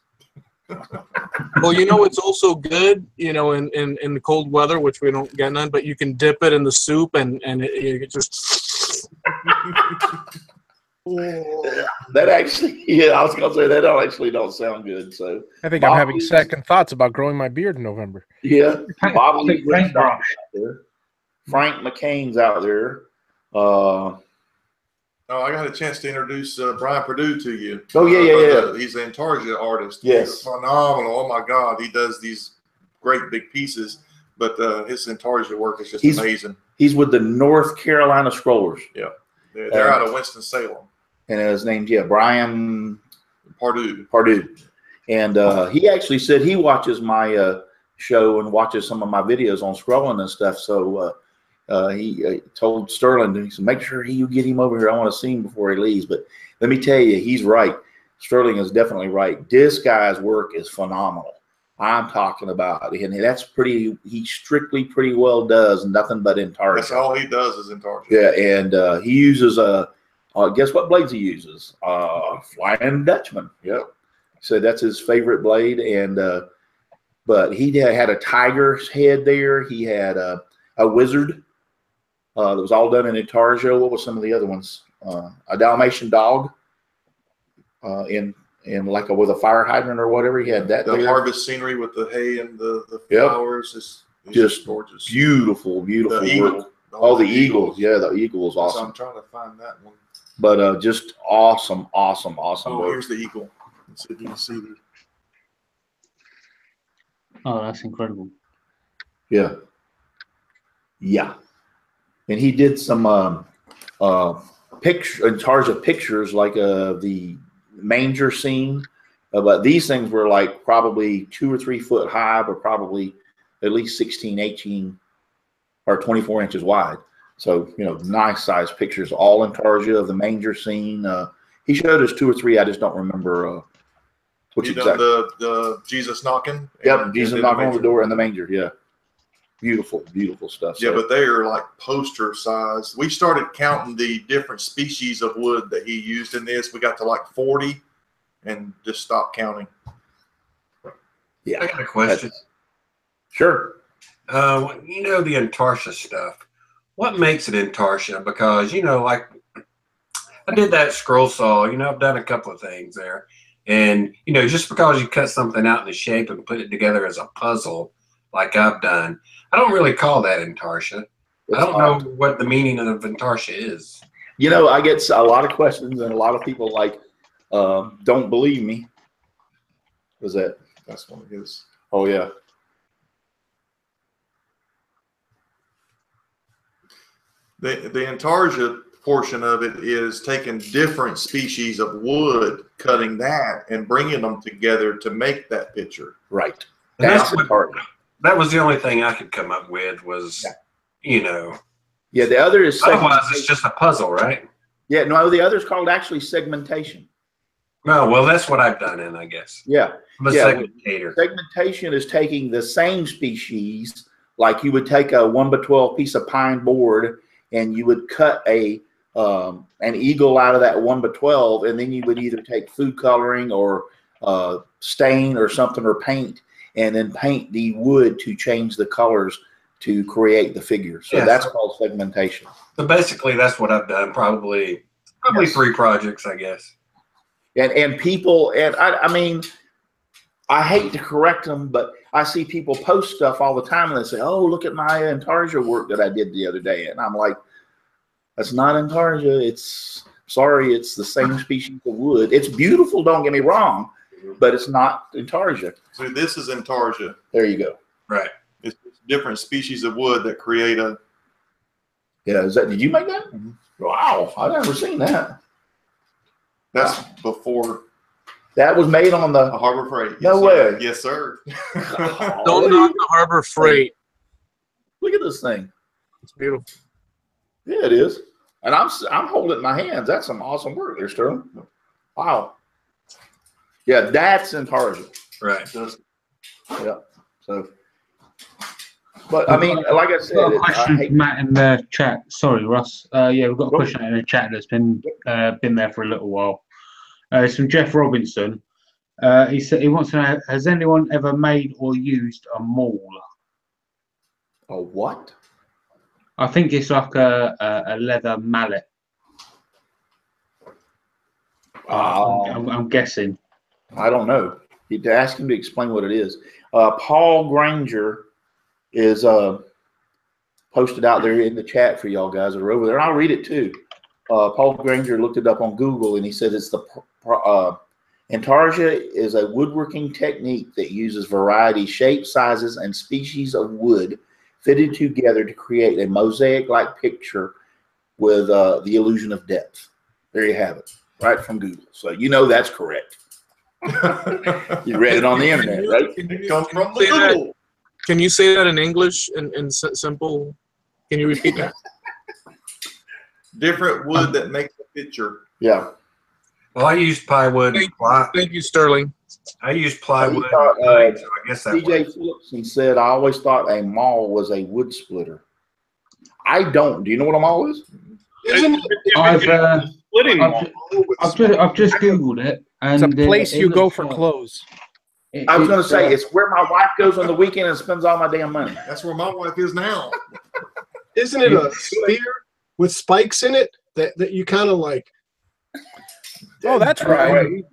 Well, it's also good, in the cold weather, which we don't get none, but you can dip it in the soup and it just. That actually, yeah, I was gonna say that actually don't sound good. So I think I'm having second thoughts about growing my beard in November. Yeah, Bobby Frank out there. Frank McCain's out there. Oh, I got a chance to introduce Brian Perdue to you. Oh, yeah. He's an intarsia artist. Yes. He's phenomenal. Oh, my God. He does these great big pieces, but his intarsia work is just amazing. He's with the North Carolina Scrollers. Yeah. They're out of Winston-Salem. And his name's, Brian Perdue. And he actually said he watches my show and watches some of my videos on scrolling and stuff. So he told Sterling, he said, make sure you get him over here. I want to see him before he leaves. But let me tell you, he's right. Sterling is definitely right. This guy's work is phenomenal. I'm talking about, and that's he strictly pretty well does nothing but intarsia. That's all he does is intarsia. Yeah, and he uses guess what blades he uses? Flying Dutchman. Yep. So that's his favorite blade, and but he had a tiger's head there. He had a wizard. That was all done in intarsia. What was some of the other ones? A Dalmatian dog in like with a fire hydrant or whatever. He had that. The there. harvest scenery with the hay and the flowers is just gorgeous. Beautiful The work. eagle. Oh, the eagles. Yeah, the eagle is awesome. So I'm trying to find that one. But just awesome Oh, work. here's the eagle. Let's see if you can see this. Oh, that's incredible. Yeah. Yeah. And he did some intarsia pictures like the manger scene. But these things were like probably 2 or 3 foot high, but probably at least 16, 18 or 24 inches wide. So, nice size pictures, all intarsia of the manger scene. He showed us 2 or 3. I just don't remember which exactly. The Jesus knocking. Yep, Jesus knocking on the door and the manger. Yeah. Beautiful stuff. Yeah, but they are like poster size. We started counting the different species of wood that he used in this. We got to like 40 and just stopped counting. Yeah. I got a question. Sure. The intarsia stuff. What makes it intarsia? Because, like I did that scroll saw, I've done a couple of things there. And, you know, just because you cut something out in the shape and put it together as a puzzle, like I've done, I don't really call that intarsia. I don't know what the meaning of intarsia is. You know, I get a lot of questions and a lot of people like, don't believe me. Was that? That's one of his. Oh, yeah. The intarsia portion of it is taking different species of wood, cutting that, and bringing them together to make that picture. Right. That's that was the only thing I could come up with was, you know. Yeah, the other is otherwise it's just a puzzle, right? Yeah, no, the other is called actually segmentation. Oh, well, that's what I've done, I guess. Yeah. I'm a segmentator. Segmentation is taking the same species, like you would take a 1x12 piece of pine board and you would cut an eagle out of that 1x12, and then you would either take food coloring or stain or something or paint, and then paint the wood to change the colors to create the figure. So that's called segmentation. So basically, that's what I've done. Probably 3 projects, I guess. And people, and I mean, I hate to correct them, but I see people post stuff all the time and they say, oh, look at my intarsia work that I did the other day. And I'm like, that's not intarsia. It's the same species of wood. It's beautiful, don't get me wrong, but it's not intarsia. So this is intarsia. There you go. Right. It's different species of wood that create a. Yeah, did you make that? Mm-hmm. Wow, I've never seen that. That's before. That was made on the Harbor Freight. No way. Yes, sir. Don't knock the Harbor Freight. Look at this thing. It's beautiful. Yeah, it is. And I'm holding it in my hands. That's some awesome work there, Sterling. Wow. Yeah, that's intarsia. Right. Yeah. So, but I mean, like I said, question from Matt in the chat. Sorry, Russ. Yeah, we've got a question in the chat that's been there for a little while. It's from Jeff Robinson. He said he wants to know: has anyone ever made or used a maul? A what? I think it's like a leather mallet. I'm guessing. I don't know. You to ask him to explain what it is. Paul Granger is posted out there in the chat for y'all guys that are over there. I'll read it too. Paul Granger looked it up on Google and he said it's the intarsia is a woodworking technique that uses variety, shapes, sizes, and species of wood fitted together to create a mosaic-like picture with the illusion of depth. There you have it, right from Google. So you know that's correct. You read it on the internet, right? It comes from the Google. Can you say that in English in simple? Can you repeat that? Different wood that makes a picture. Yeah. Well, I used plywood. Thank you, Sterling. I used plywood. Thought, so I guess that DJ works. Phillipson said, I always thought a maul was a wood splitter. I don't. Do you know what a maul is? I've Splitting just Googled it. And it's a place you go for clothes. I was going to say, it's where my wife goes on the weekend and spends all my damn money. That's where my wife is now. Isn't it a spear with spikes in it that you kind of like? Oh, that's right.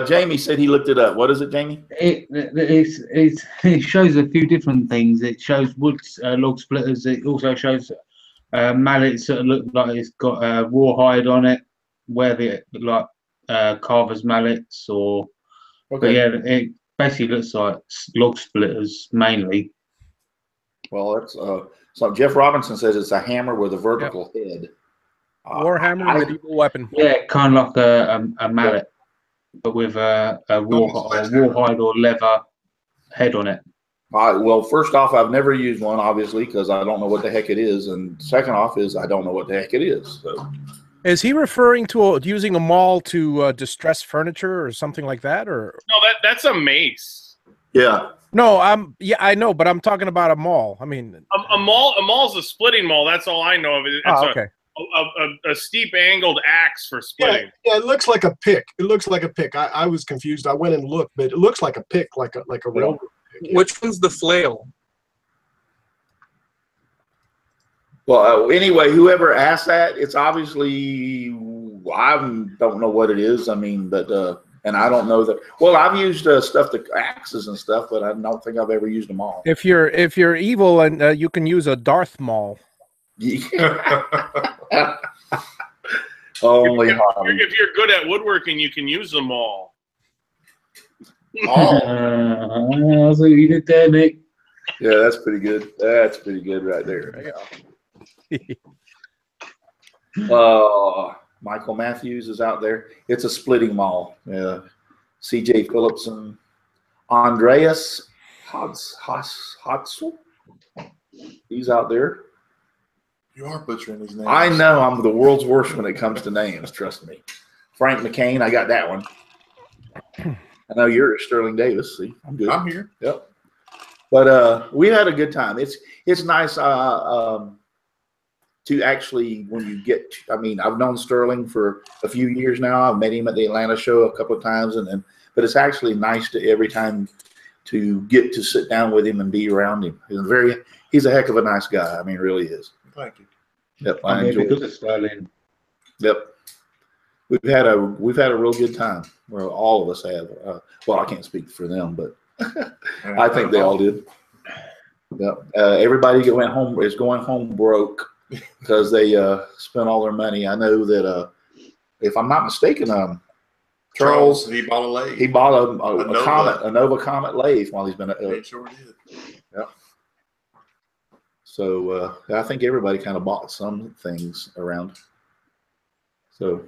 Jamie said he looked it up. What is it, Jamie? It shows a few different things. It shows wood log splitters. It also shows mallets that look like it's got rawhide on it, where they like carver's mallets or. Okay. But yeah, it basically looks like log splitters mainly. Well, that's so Jeff Robinson says it's a hammer with a vertical head. Warhammer medieval weapon. Yeah, kind of like a mallet, but with a rawhide or leather head on it. Well, first off, I've never used one, obviously, because I don't know what the heck it is, and second off is I don't know what the heck it is. So. Is he referring to using a maul to distress furniture or something like that, or no? That's a mace. Yeah. No, I know, but I'm talking about a maul. I mean, a maul's a splitting maul. That's all I know of it. It's okay. A steep angled axe for splitting. Yeah, it looks like a pick. It looks like a pick. I was confused. I went and looked, but it looks like a pick, like a railroad pick. Yeah. Which one's the flail? Well, anyway, whoever asked that, it's obviously I don't know what it is. I mean, but And I don't know that. Well, I've used stuff, the axes and stuff, but I don't think I've ever used them all. If you're evil and you can use a Darth Maul. Only if you're good at woodworking, you can use them all. That's what you did there, Nick. Yeah, that's pretty good. That's pretty good right there. Michael Matthews is out there. It's a splitting maul. Yeah. C.J. Phillipson, Andreas Hotsel. He's out there. You are butchering these names. I know. I'm the world's worst when it comes to names. Trust me. Frank McCain. I got that one. I know you're Sterling Davis. See, I'm good. I'm here. Yep. But we had a good time. It's nice to actually, when you get to, I mean, I've known Sterling for a few years now. I've met him at the Atlanta show a couple of times, but it's actually nice to every time to get to sit down with him and be around him. He's a heck of a nice guy. I mean, really is. Thank you. Yep, I enjoy it. Yep. We've had a real good time. Well, all of us have. Well, I can't speak for them, but I think they all did. Yep. Everybody is going home broke because they spent all their money. I know that if I'm not mistaken, Charles, he bought a lathe. He bought a Nova Comet lathe while he's been. He sure did. Yeah. So I think everybody kind of bought some things around. So.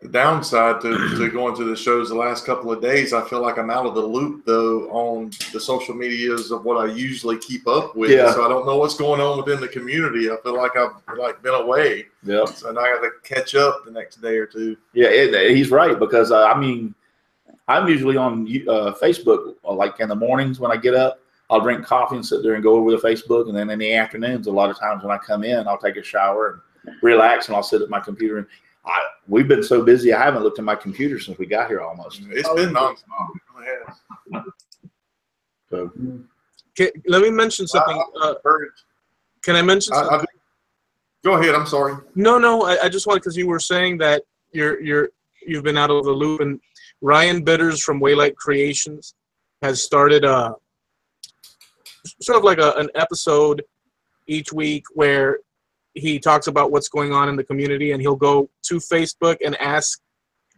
The downside to going to the shows the last couple of days, I feel like I'm out of the loop though on the social medias of what I usually keep up with. Yeah. So I don't know what's going on within the community. I feel like I've been away. Yeah. So now I got to catch up the next day or two. Yeah, he's right because I mean, I'm usually on Facebook like in the mornings when I get up. I'll drink coffee and sit there and go over the Facebook, and then in the afternoons, a lot of times when I come in, I'll take a shower and relax, and I'll sit at my computer and. We've been so busy, I haven't looked at my computer since we got here almost. It's been nonstop. So, let me mention something. Can I mention something? Go ahead. I'm sorry. No. I just wanted, because you were saying that you've been out of the loop, and Ryan Bitters from Waylight Creations has started sort of like an episode each week where he talks about what's going on in the community, and he'll go to Facebook and ask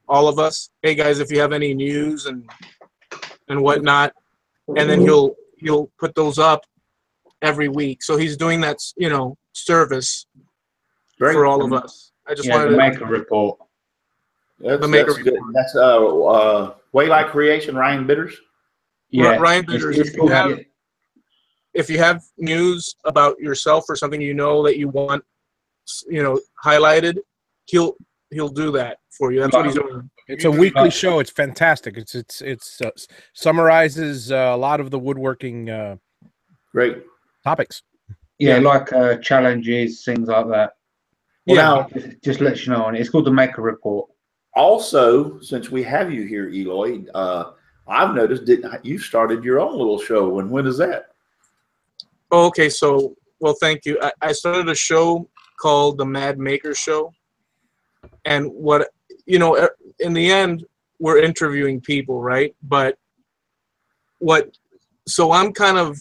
all of us, hey guys, if you have any news and whatnot, and then he'll put those up every week. So he's doing that, service for all of us. I just wanted to make a report. That's good. That's Waylight Creation, Ryan Bitters. Yeah, Ryan Bitters. If you have news about yourself or something that you want, highlighted, he'll do that for you. That's what he's doing. It's a weekly show. It's fantastic. It's summarizes a lot of the woodworking great topics. Yeah, like challenges, things like that. Well, now, just let you know on it. It's called the Maker Report. Also, since we have you here, Eloy, I've noticed you started your own little show. And when is that? Oh, okay, so, well, thank you. I started a show called The Mad Maker Show. And in the end, we're interviewing people, right? But so I'm kind of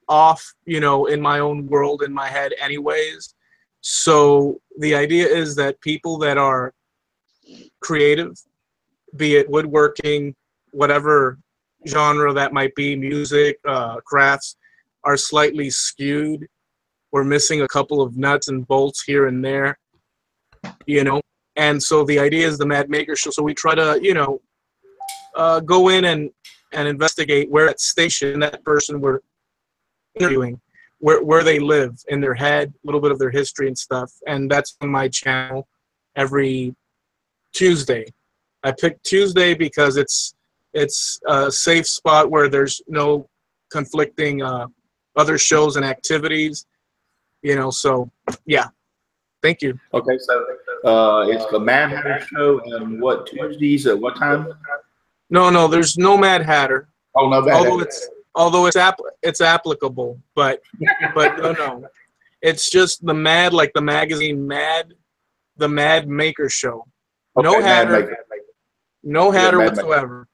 off, in my own world, in my head anyways. So the idea is that people that are creative, be it woodworking, whatever genre that might be, music, crafts, are slightly skewed. We're missing a couple of nuts and bolts here and there, And so the idea is the Mad Maker Show. So we try to, go in and investigate where that station, that person we're interviewing, where they live in their head, a little bit of their history and stuff. And that's on my channel every Tuesday. I picked Tuesday because it's a safe spot where there's no conflicting other shows and activities, so yeah. Thank you. Okay, so it's the Mad Hatter Show, and what, Tuesdays at what time? No, there's no Mad Hatter. Oh, no Mad Hatter. Although it's applicable, but no. It's just the Mad, like the magazine Mad, the Mad Maker Show. Okay, no Hatter. No hatter Yeah, whatsoever.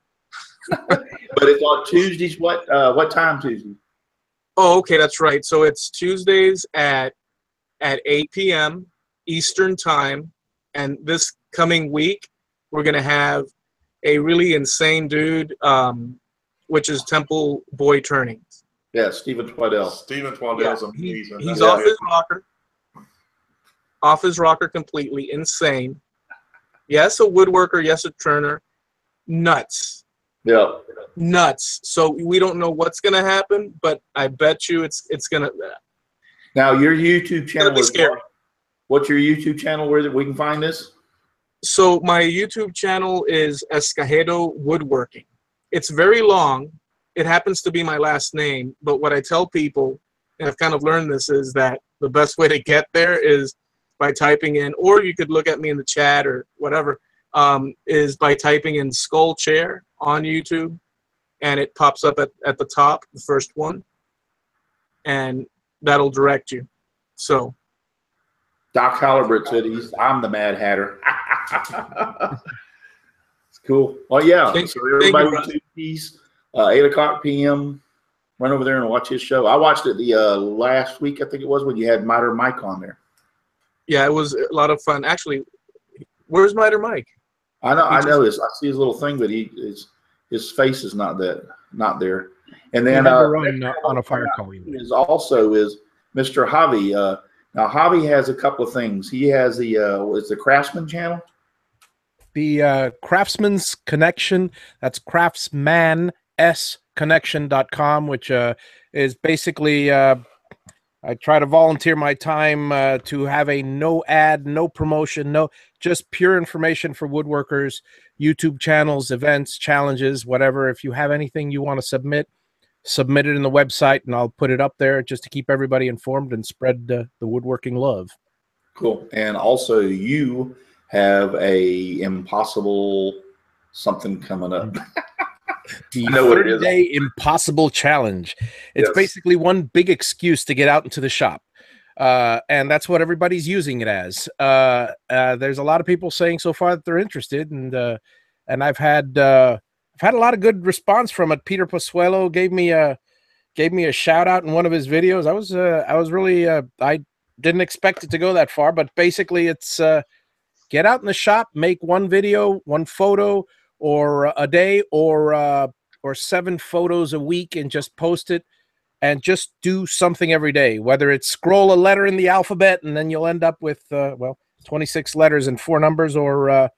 But it's on Tuesdays. What time Tuesday? Oh, okay, that's right. So it's Tuesdays at 8 p.m. Eastern time, and this coming week we're gonna have a really insane dude, which is Temple Boy Turnings. Yeah, Stephen Twaddell. Stephen Twaddell's amazing. He's off his rocker. Off his rocker completely. Insane. Yes, a woodworker. Yes, a turner. Nuts. Yeah. Nuts. So we don't know what's gonna happen, but I bet you it's gonna. Now your YouTube channel be is scary. What's your YouTube channel where we can find this? So my YouTube channel is Escajedo Woodworking. It's very long. It happens to be my last name, but what I tell people, and I've kind of learned this, is that the best way to get there is by typing in, or you could look at me in the chat or whatever, is by typing in Skull Chair on YouTube, and it pops up at the top, the first one, and that'll direct you. So Doc Halibert said I'm the Mad Hatter. It's cool. Well, yeah. So everybody Tuesdays, 8 o'clock p.m. Run over there and watch his show. I watched it the last week, I think it was, when you had Miter Mike on there. Yeah, it was a lot of fun. Actually, where's Miter Mike? I know this. I see his little thing, but his face is not there. And then on a fire call is Mr. Javi. Now Javi has a couple of things. He has the Craftsman channel. The Craftsman's Connection. That's craftsmansconnection.com, which is basically I try to volunteer my time to have a no ad, no promotion, just pure information for woodworkers, YouTube channels, events, challenges, whatever. If you have anything you want to submit it in the website, and I'll put it up there just to keep everybody informed and spread the woodworking love. Cool. And also you have a impossible something coming up. The 30-day impossible challenge. It's basically one big excuse to get out into the shop. And that's what everybody's using it as. There's a lot of people saying so far that they're interested, and I've had a lot of good response from it. Peter Posuelo gave me a shout out in one of his videos. I was really I didn't expect it to go that far, but basically it's get out in the shop, make one video, one photo, or a day, or 7 photos a week, and just post it, and just do something every day. Whether it's scroll a letter in the alphabet, and then you'll end up with 26 letters and 4 numbers, or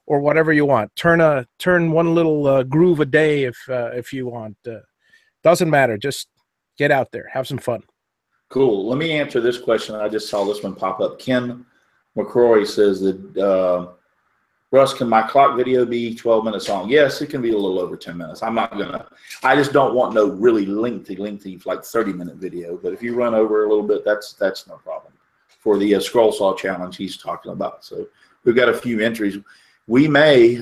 whatever you want. Turn one little groove a day if you want. Doesn't matter. Just get out there, have some fun. Cool. Let me answer this question. I just saw this one pop up. Ken McCrory says that. Russ, can my clock video be 12 minutes long? Yes, it can be a little over 10 minutes. I just don't want no really lengthy, like 30-minute video. But if you run over a little bit, that's no problem. For the scroll saw challenge he's talking about. So we've got a few entries. We may,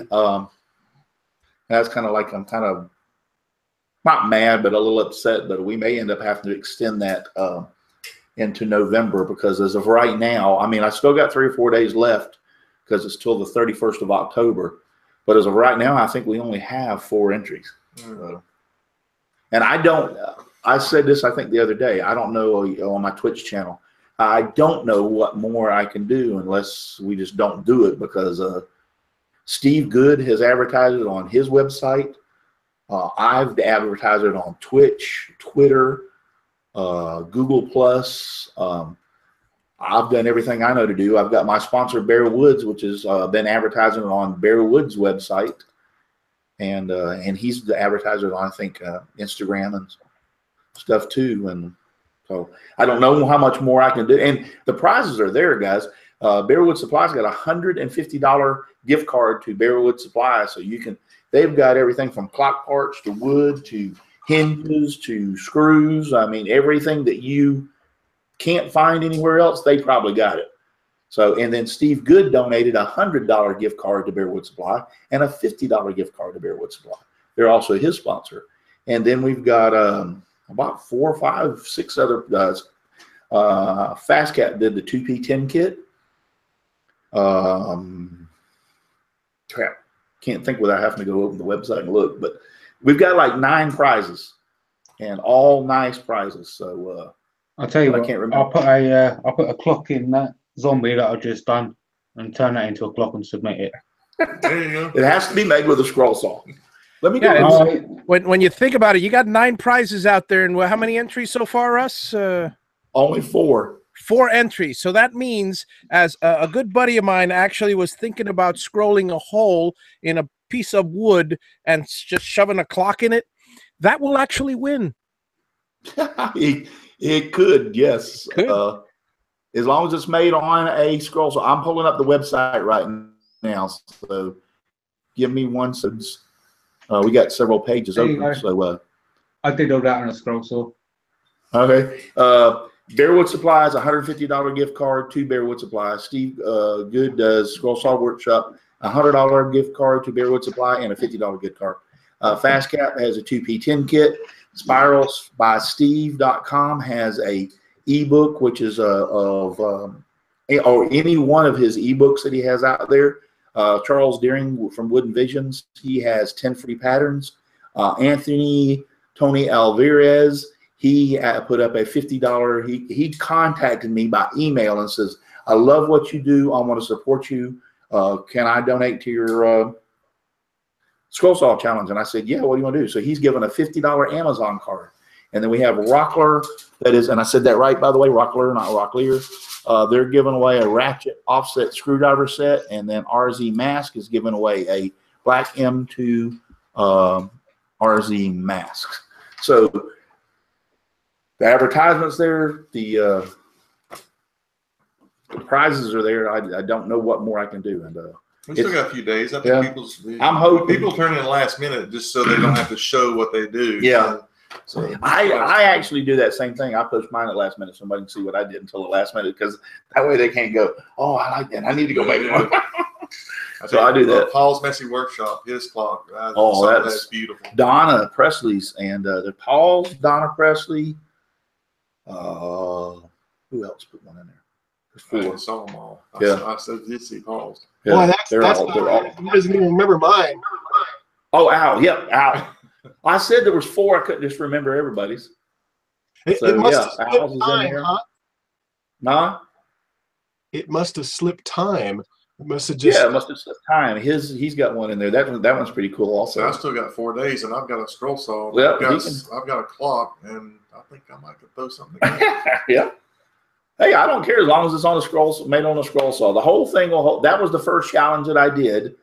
that's kind of like, I'm kind of not mad, but a little upset, but we may end up having to extend that into November, because as of right now, I mean, I still got 3 or 4 days left, because it's till the 31st of October. But as of right now, I think we only have 4 entries. And I said this, I think, the other day. I don't know on my Twitch channel. I don't know what more I can do unless we just don't do it, because Steve Good has advertised it on his website. I've advertised it on Twitch, Twitter, Google+. I've done everything I know to do. I've got my sponsor, Bear Woods, which has been advertising on Bear Woods' website, and he's advertising on, I think, Instagram and stuff too. And so I don't know how much more I can do. And the prizes are there, guys. Bearwood Supply's got a $150 gift card to Bearwood Supply, so you can. They've got everything from clock parts to wood to hinges to screws. I mean, everything that you can't find anywhere else, they probably got it. So, and then Steve Good donated a $100 gift card to Bearwood Supply and a $50 gift card to Bearwood Supply. They're also his sponsor. And then we've got about 4, 5, 6 other guys. Fast Cat did the 2P10 kit. can't think without having to go open the website and look. But we've got like 9 prizes, and all nice prizes. So I'll tell you what, I can't remember. I'll put a clock in that zombie that I've just done and turn that into a clock and submit it. There you go. It has to be made with a scroll saw. Let me go. When you think about it, you got 9 prizes out there, and how many entries so far, Russ? Only 4. 4 entries. So that means, as a good buddy of mine actually was thinking about scrolling a hole in a piece of wood and just shoving a clock in it, that will actually win. It could, yes. It could. As long as it's made on a scroll saw. I'm pulling up the website right now, so give me 1 second. We got several pages open. So I did all that on a scroll saw. Okay. Bearwood Supplies, $150 gift card to Bearwood Supplies. Steve Good does Scroll Saw Workshop, $100 gift card to Bearwood Supply, and a $50 gift card. Fast Cap has a 2P10 kit. Spirals-by-Steve.com has a ebook, which is or any one of his ebooks that he has out there. Charles Deering from Wooden Visions, he has 10 free patterns. Tony Alvarez, he put up a $50. He contacted me by email and says, I love what you do. I want to support you. Can I donate to your Scroll Saw Challenge? And I said, yeah, what do you want to do? So he's given a $50 Amazon card. And then we have Rockler, that is, and I said that right, by the way, Rockler, not Rocklear. They're giving away a ratchet offset screwdriver set, and then RZ Mask is giving away a black M2 RZ mask. So the advertisements there, the prizes are there. I don't know what more I can do. And we still got a few days. I think I'm hoping people turn in last minute just so they don't have to show what they do. Yeah. So I actually do that same thing. I post mine at last minute so somebody can see what I did until the last minute, because that way they can't go, oh, I like that. I need to go make one. So I do that. Paul's Messy Workshop, his clock. That's beautiful. Donna Presley's, and the Paul's, Donna Presley. Who else put one in there? There's 4. I saw them all. Yeah. I said, did see Paul's. Yeah, Boy, that's he doesn't even remember mine. Oh, Al. Yep, Al. I said there was 4. I couldn't just remember everybody's. It must have slipped time, huh? Nah? It must have slipped time. It must have just. Yeah, it must have slipped time. He's got one in there. That one's pretty cool also. So I still got 4 days, and I've got a scroll saw. Well, I've got a clock, and I think I might could throw something in. Yeah. Hey, I don't care as long as it's on a scroll, made on a scroll saw. The whole thing will hold. That was the first challenge that I did,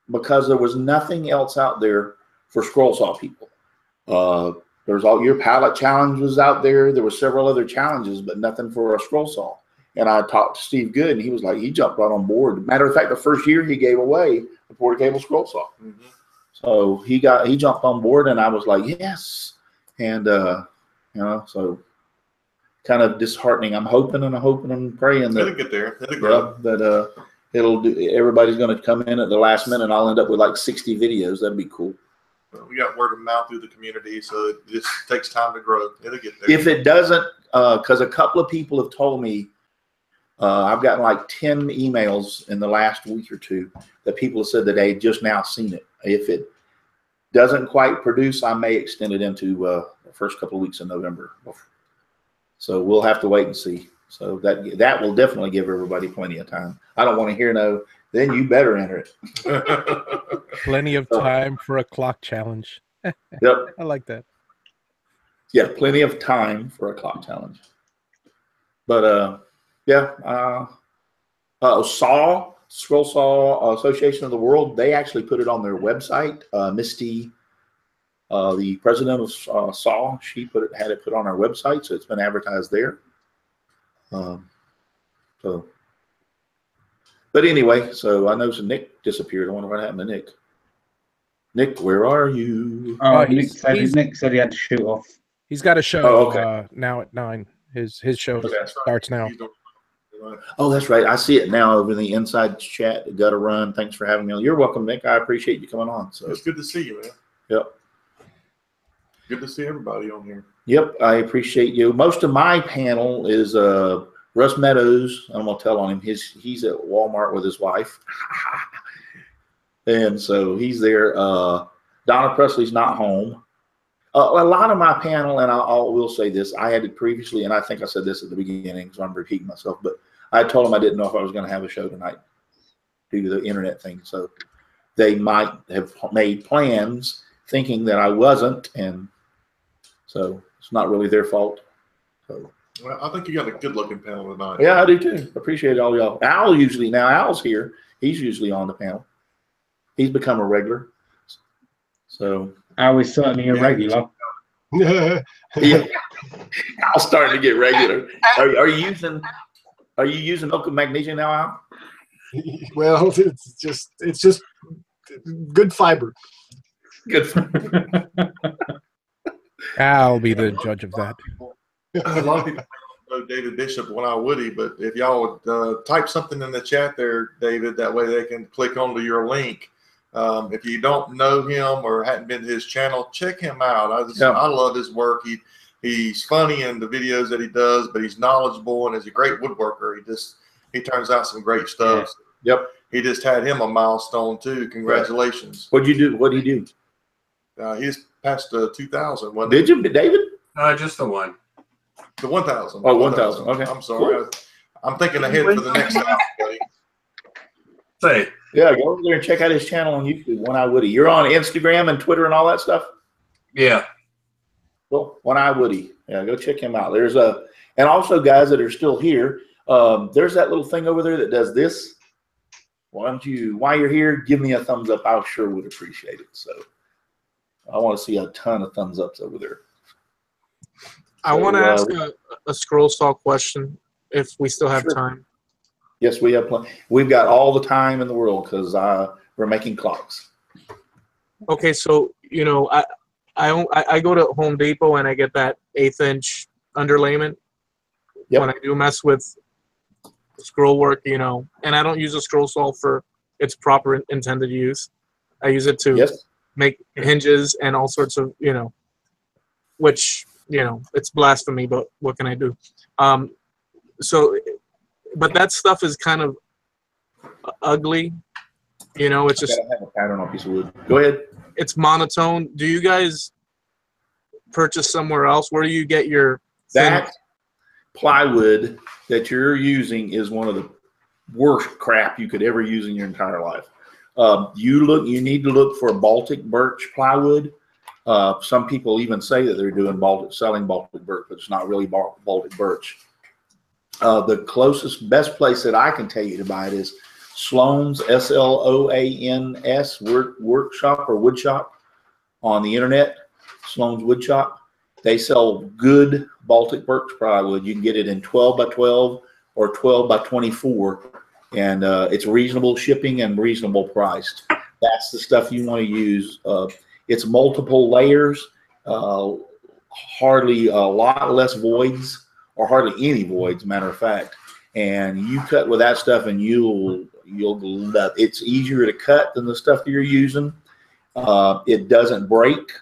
because there was nothing else out there for scroll saw people. There's all your pallet challenge was out there. There were several other challenges, but nothing for a scroll saw. And I talked to Steve Good, and he was like, he jumped right on board. Matter of fact, the first year he gave away the portable scroll saw. Mm-hmm. So he jumped on board, and I was like, yes. And so kind of disheartening. I'm hoping and praying that it'll get there. It'll grow. That it'll do. Everybody's going to come in at the last minute, and I'll end up with like 60 videos. That'd be cool. We got word of mouth through the community, so it just takes time to grow. It'll get there. If it doesn't, because a couple of people have told me, I've gotten like 10 emails in the last week or 2 that people have said that they just now seen it. If it doesn't quite produce, I may extend it into the first couple of weeks in November. So we'll have to wait and see. So that will definitely give everybody plenty of time. I don't want to hear no, then you better enter it. Plenty of time for a clock challenge. Yep. I like that. Yeah, plenty of time for a clock challenge. But Scroll Saw Association of the World, they actually put it on their website. Misty, the president of SAW, she had it put on our website, so it's been advertised there. But anyway, so I know Nick disappeared. I wonder what happened to Nick. Nick, where are you? Nick said he had to shoot off. He's got a show now at 9. His show starts now. Oh, that's right. I see it now over in the inside chat. Got to run. Thanks for having me on. You're welcome, Nick. I appreciate you coming on. So it's good to see you, man. Yep. Good to see everybody on here. Yep, I appreciate you. Most of my panel is Russ Meadows. I'm gonna tell on him. He's at Walmart with his wife. And so he's there. Donna Presley's not home. A lot of my panel, and I will say this, I had it previously, and I think I said this at the beginning, so I'm repeating myself, but I told them I didn't know if I was going to have a show tonight due to the internet thing. So they might have made plans thinking that I wasn't, and so it's not really their fault. So, well, I think you got a good-looking panel tonight. yeah, I do too. Appreciate all y'all. Al's here. He's usually on the panel. He's become a regular. So Al is certainly a regular. yeah, Al's starting to get regular. Are you using milk and magnesium now, Al? Well, it's just good fiber. Good. I'll be the judge of that. A lot of people don't know David Bishop, One Eye Woody, but if y'all would type something in the chat there, David, that way they can click onto your link. If you don't know him or hadn't been to his channel, check him out. I love his work. He's funny in the videos that he does, but he's knowledgeable and is a great woodworker. He turns out some great stuff. Yeah. Yep. He just had him a milestone too. Congratulations. What'd you do? What did he do? He's past 2,000. Did you, David? Just the one. The 1,000. Oh, 1,000. Okay. I'm sorry. Cool. I'm thinking ahead for the next time, buddy. Say. Yeah, go over there and check out his channel on YouTube, One Eye Woody. You're on Instagram and Twitter and all that stuff? Yeah. Well, One Eye Woody. Yeah, go check him out. And also guys that are still here, there's that little thing over there that does this. Why don't you, while you're here, give me a thumbs up. I sure would appreciate it. So I want to see a ton of thumbs ups over there. I want to ask a scroll saw question if we still have time. Yes, we have plenty. We've got all the time in the world because we're making clocks. Okay, so I go to Home Depot and I get that 1/8 inch underlayment. Yep. When I do mess with scroll work, and I don't use a scroll saw for its proper intended use. I use it to make hinges and all sorts of, which, it's blasphemy, but what can I do? But that stuff is kind of ugly, it's just have a pattern on a piece of wood. Go ahead. It's monotone. Do you guys purchase somewhere else? Where do you get your that plywood that you're using is one of the worst crap you could ever use in your entire life. You need to look for Baltic birch plywood. Some people even say that they're doing selling Baltic birch, but it's not really Baltic birch. The closest, best place that I can tell you to buy it is Sloan's, SLOANS workshop or wood shop on the internet. Sloan's Wood Shop. They sell good Baltic birch plywood. You can get it in 12 by 12 or 12 by 24, and it's reasonable shipping and reasonable priced. That's the stuff you want to use. It's multiple layers, hardly a lot less voids, or hardly any voids, matter of fact. And you cut with that stuff and you'll love it. It's easier to cut than the stuff that you're using. It doesn't break.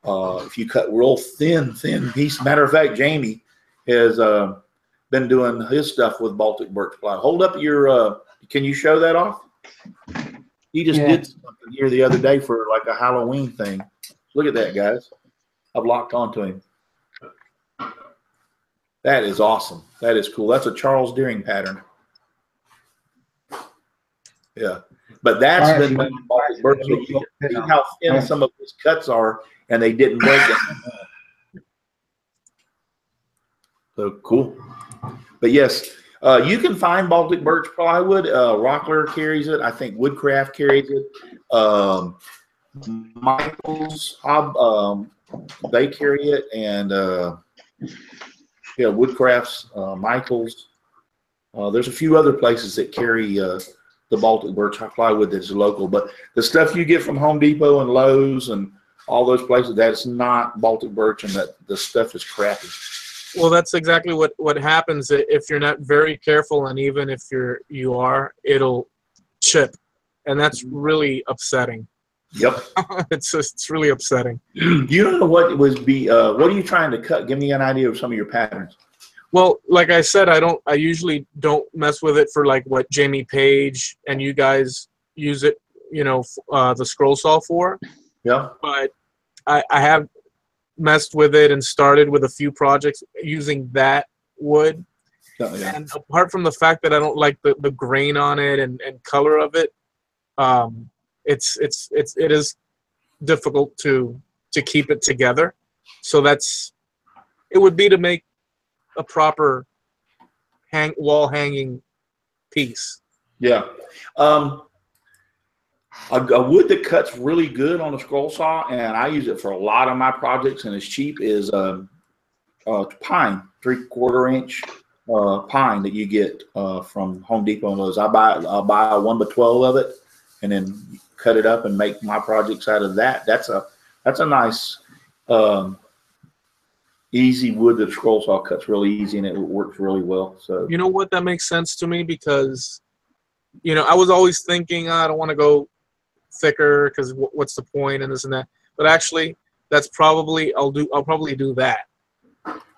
If you cut real thin piece. Matter of fact, Jamie has been doing his stuff with Baltic birch ply. Hold up your, can you show that off? He just did something here the other day for like a Halloween thing. Look at that, guys. I've locked onto him. That is awesome. That is cool. That's a Charles Deering pattern. Yeah. But that's been done in Baltic birch. So you see how thin some of his cuts are, and they didn't break it. So cool. But yes, you can find Baltic birch plywood. Rockler carries it. I think Woodcraft carries it. Michaels, they carry it, and Woodcrafts, Michaels. There's a few other places that carry the Baltic birch plywood that's local, but the stuff you get from Home Depot and Lowe's and all those places, that's not Baltic birch, and that the stuff is crappy. Well, that's exactly what happens if you're not very careful, and even if you are, it'll chip, and that's really upsetting. Yep. It's really upsetting. You don't know what are you trying to cut? Give me an idea of some of your patterns. Well, like I said, I usually don't mess with it for like what Jamie Page and you guys use it, the scroll saw for. Yeah. But I have messed with it and started with a few projects using that wood. Oh, yeah. And apart from the fact that I don't like the grain on it and color of it, it is difficult to keep it together. So it would be to make a proper wall hanging piece. Yeah. A wood that cuts really good on a scroll saw, and I use it for a lot of my projects, and it's cheap, is pine, 3/4 inch pine that you get from Home Depot and those. I'll buy a 1x12 of it, and then cut it up and make my projects out of that. That's a nice easy wood that a scroll saw cuts really easy, and it works really well. So you know what, that makes sense to me, because I was always thinking I don't want to go thicker because what's the point and this and that. But actually, that's probably I'll probably do that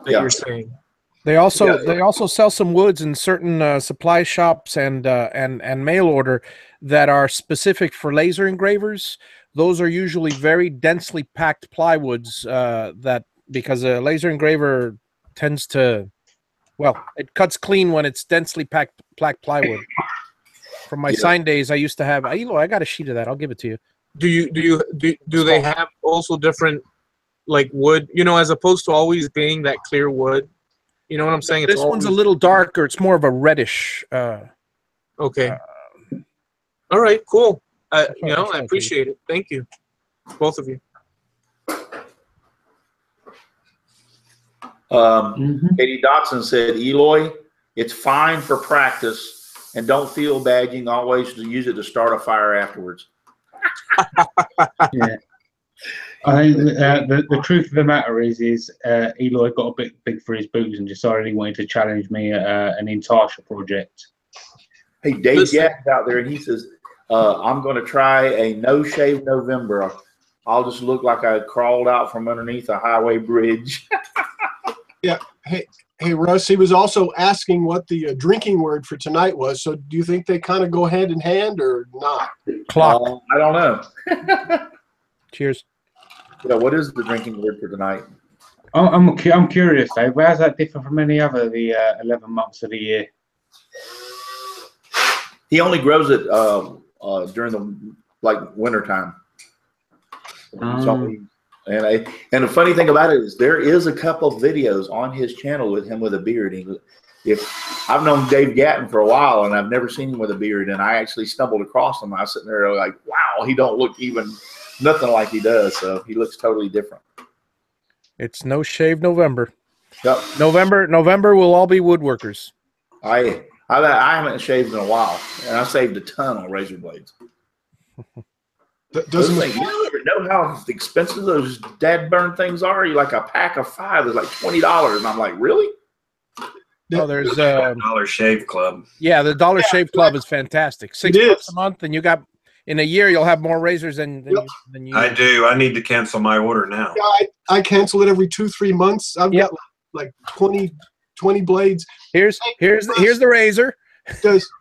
you're saying. They also sell some woods in certain supply shops and mail order that are specific for laser engravers. Those are usually very densely packed plywoods because a laser engraver tends to, it cuts clean when it's densely packed plywood. From my sign days, I used to have. I got a sheet of that. I'll give it to you. Do they have also different like wood? As opposed to always being that clear wood. You know what I'm saying? This one's a little darker. It's more of a reddish. Okay. All right. Cool. I appreciate it. Thank you, both of you. Katie Dotson said, Eloy, it's fine for practice. And don't feel bad. You can always use it to start a fire afterwards. Yeah. I think the truth of the matter is Eloy got a bit big for his boots and decided he wanted to challenge me at an intarsia project. Hey, Dave Gatt's out there, and he says, I'm going to try a no-shave November. I'll just look like I crawled out from underneath a highway bridge. Yeah. Hey, Russ, he was also asking what the drinking word for tonight was. So do you think they kind of go hand in hand or not? Clock. I don't know. Cheers. Yeah, what is the drinking word for tonight? I'm curious, Dave. How does that differ from any other the 11 months of the year? He only grows it during the winter time. And the funny thing about it is there is a couple of videos on his channel with him with a beard. I've known Dave Gatton for a while, and I've never seen him with a beard, and I actually stumbled across him. I was sitting there like, wow, he don't look even nothing like he does. So he looks totally different. It's no shave November. Yep. November will all be woodworkers. I haven't shaved in a while, and I saved a ton on razor blades. Doesn't you ever know how expensive those dad burn things are? Like a pack of 5 is like $20, and I'm like, really? Oh, there's Dollar Shave Club. Yeah, the Dollar Shave Club is fantastic. $6 a month, and you got in a year you'll have more razors than you. I do. I need to cancel my order now. Yeah, I cancel it every 2-3 months. I've got like 20 blades. Here's the razor.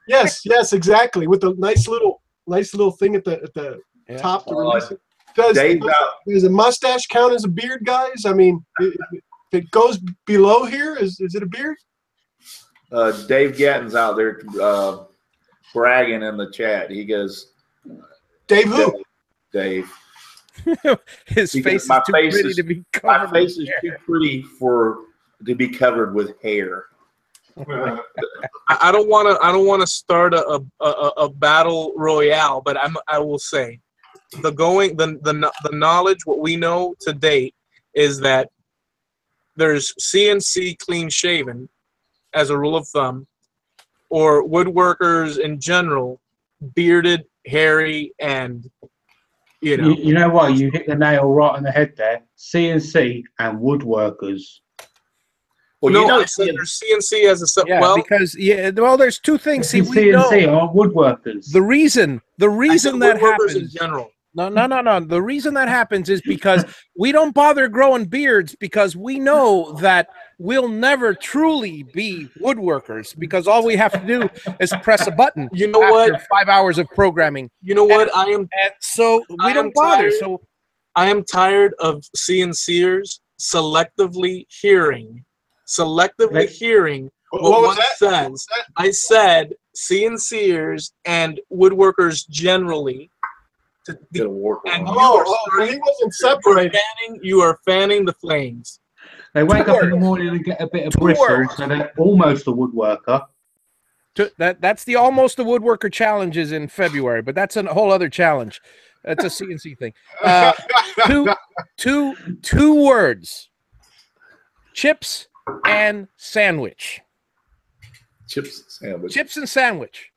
Yes, exactly. With the nice little thing at the top to release it. Does a mustache count as a beard, guys? I mean, if it goes below here, is it a beard? Dave Gatton's out there bragging in the chat. He goes, Dave who? Dave. His face is too pretty to be covered. My face is too pretty to be covered with hair. I don't want to start a battle royale, but I will say the knowledge, what we know to date is that there's CNC clean shaven as a rule of thumb, or woodworkers in general, bearded, hairy, and you know what, you hit the nail right on the head there. CNC and woodworkers. Well, no, I said there's CNC as a there's two things. See, we CNC are woodworkers. The reason that happens in general. No. The reason that happens is because we don't bother growing beards because we know that we'll never truly be woodworkers because all we have to do is press a button. You know what? 5 hours of programming. You know what? And so we don't bother. So I am tired of CNCers selectively hearing what one says. I said CNCers and woodworkers generally. And he wasn't separated. You are fanning the flames. They wake up in the morning and get a bit of bristle, so they're almost a woodworker. That's the almost a woodworker challenges in February, but that's a whole other challenge. That's a CNC thing. Two words: chips and sandwich. Chips and sandwich.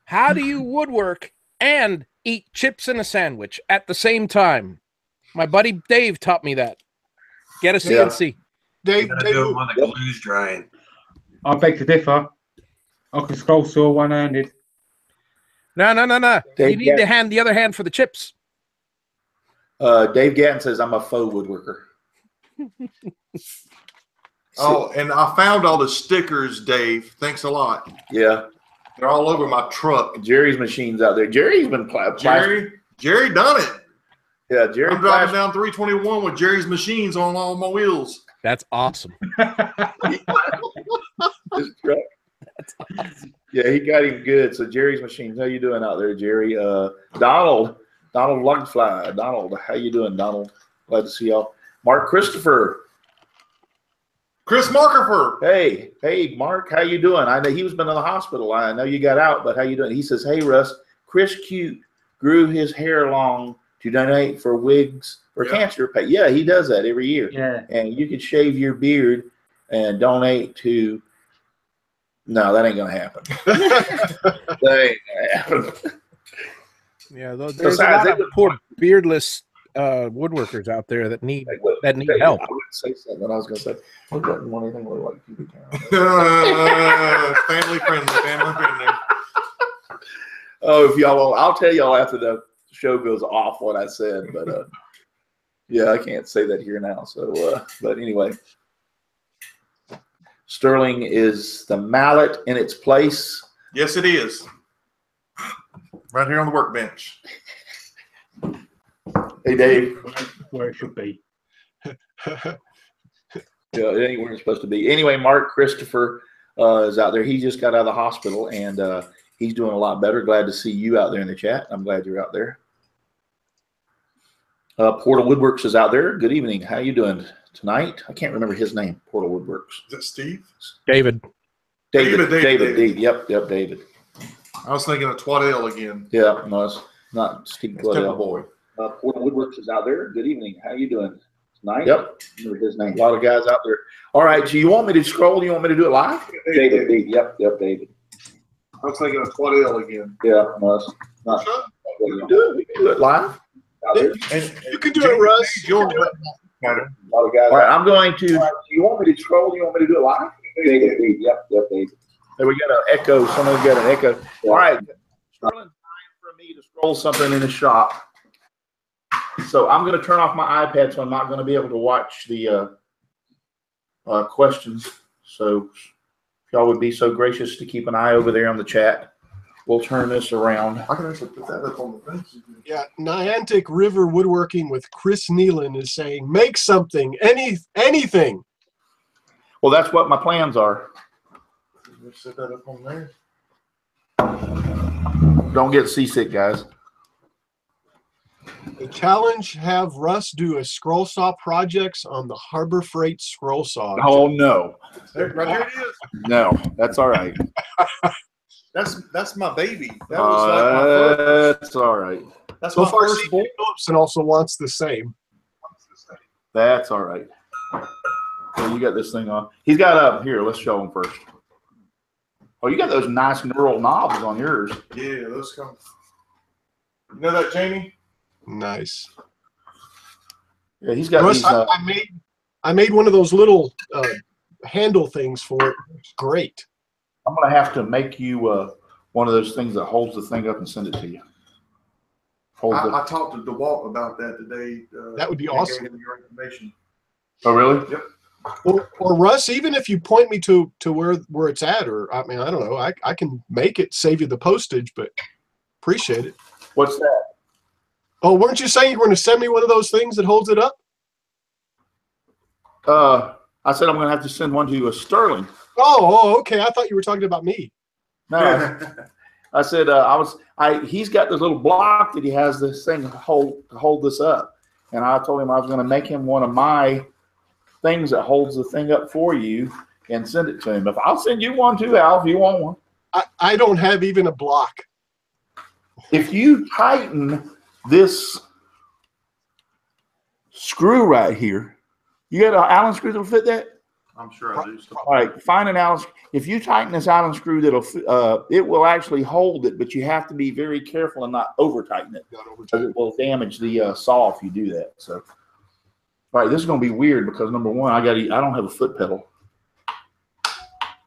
How do you woodwork and eat chips and a sandwich at the same time? My buddy Dave taught me that. Get a CNC. Dave, do it while the glue's drying. I beg to differ. I can scroll saw one-handed. No. You need the other hand for the chips. Dave Gatton says I'm a faux woodworker. Oh, and I found all the stickers, Dave. Thanks a lot. Yeah. They're all over my truck. Jerry's machine's out there. Jerry's been Jerry done it. Yeah, Jerry. I'm driving down 321 with Jerry's machines on all my wheels. That's awesome. His truck. That's awesome. Yeah, he got him good. So Jerry's machines. How you doing out there, Jerry? Donald Lugfly. Donald, how you doing, Donald? Glad to see y'all. Mark Christopher. Chris Markifer. Hey, Mark, how you doing? I know he was been in the hospital. I know you got out, but how you doing? He says, hey, Russ, Chris Cute grew his hair long to donate for wigs for cancer. Yeah, he does that every year. Yeah. And you could shave your beard and donate to. No, that ain't gonna happen. That ain't gonna happen. Yeah, there's a lot of poor beardless woodworkers out there that need help. I wouldn't say something. I was gonna say, we don't want anything like you. Family friendly. Oh, if y'all won't, I'll tell y'all after the show goes off what I said, but yeah, I can't say that here now. So, but anyway, Sterling, is the mallet in its place? Yes, it is. Right here on the workbench. Hey, Dave. Where it should be. Yeah, it ain't where it's supposed to be. Anyway, Mark Christopher is out there. He just got out of the hospital, and he's doing a lot better. Glad to see you out there in the chat. I'm glad you're out there. Portal Woodworks is out there. Good evening. How you doing tonight? I can't remember his name. Portal Woodworks. Is that Steve? David. David. Yep, David. I was thinking of Twaddell again. Yeah, no, it's not Steve Twaddell. Boy. Portal Woodworks is out there. Good evening. How you doing tonight? Yep. Remember his name. A lot of guys out there. All right. So you want me to scroll? You want me to do it live? David. Yep, David. I was thinking of Twaddell again. Yeah, no, it's not. We can do it live. And you can do it, Russ. A lot of guys. All right, I'm going to. Do you want me to scroll? You want me to do it live? David. Yep, David. Hey, we got an echo. Someone's got an echo. All right. Sterling, time for me to scroll something in the shop. So I'm going to turn off my iPad, so I'm not going to be able to watch the questions. So if y'all would be so gracious to keep an eye over there on the chat, we'll turn this around. I can actually put that up on the bench. Yeah, Niantic River Woodworking with Chris Nealon is saying, make something, anything. Well, that's what my plans are. Set that up on there. Don't get seasick, guys. The challenge: have Russ do a scroll saw projects on the Harbor Freight scroll saw. Oh no! Right here it is. No, that's all right. That's my baby. That was like my first. That's all right. That's so my far, first boy. Phillipson also wants the same. That's all right. So you got this thing on. He's got here. Let's show him first. Oh, you got those nice knurled knobs on yours. Yeah, those come. You know that, Jamie? Nice. Yeah, he's got Russ, these. I made one of those little handle things for it. It's great. I'm gonna have to make you one of those things that holds the thing up and send it to you. I talked to DeWalt about that today. That would be and awesome. gave him your information. Oh, really? Yep. Or Russ, even if you point me to where it's at, or I mean, I don't know, I can make it, save you the postage, but appreciate it. What's that? Oh, weren't you saying you were going to send me one of those things that holds it up? I said I'm going to have to send one to Sterling. Oh, okay. I thought you were talking about me. No, I said he's got this little block that he has this thing to hold this up, and I told him I was going to make him one of my things that holds the thing up for you and send it to him. If I'll send you one too, Al, if you want one. I don't have even a block. If you tighten this screw right here, you got an Allen screw that'll fit that? I'm sure I do. All right, find an Allen. If you tighten this Allen screw, it will actually hold it, but you have to be very careful and not over tighten it, because it will damage the saw if you do that. So, all right, this is going to be weird because number one, I don't have a foot pedal.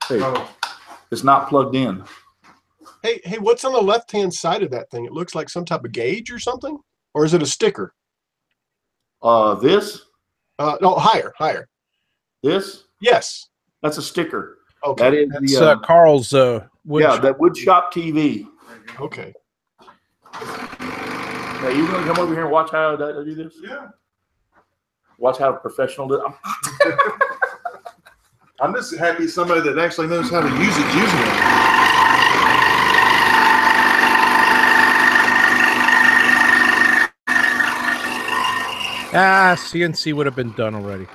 Hey, it's not plugged in. Hey, what's on the left-hand side of that thing? It looks like some type of gauge or something, or is it a sticker? This? No, higher. This? Yes. That's a sticker. Okay. That is That's Carl's wood yeah, shop. that wood shop TV. Okay. Now you gonna come over here and watch how I do this? Yeah. Watch how a professional do it. I'm just happy somebody that actually knows how to use it using it. CNC would have been done already.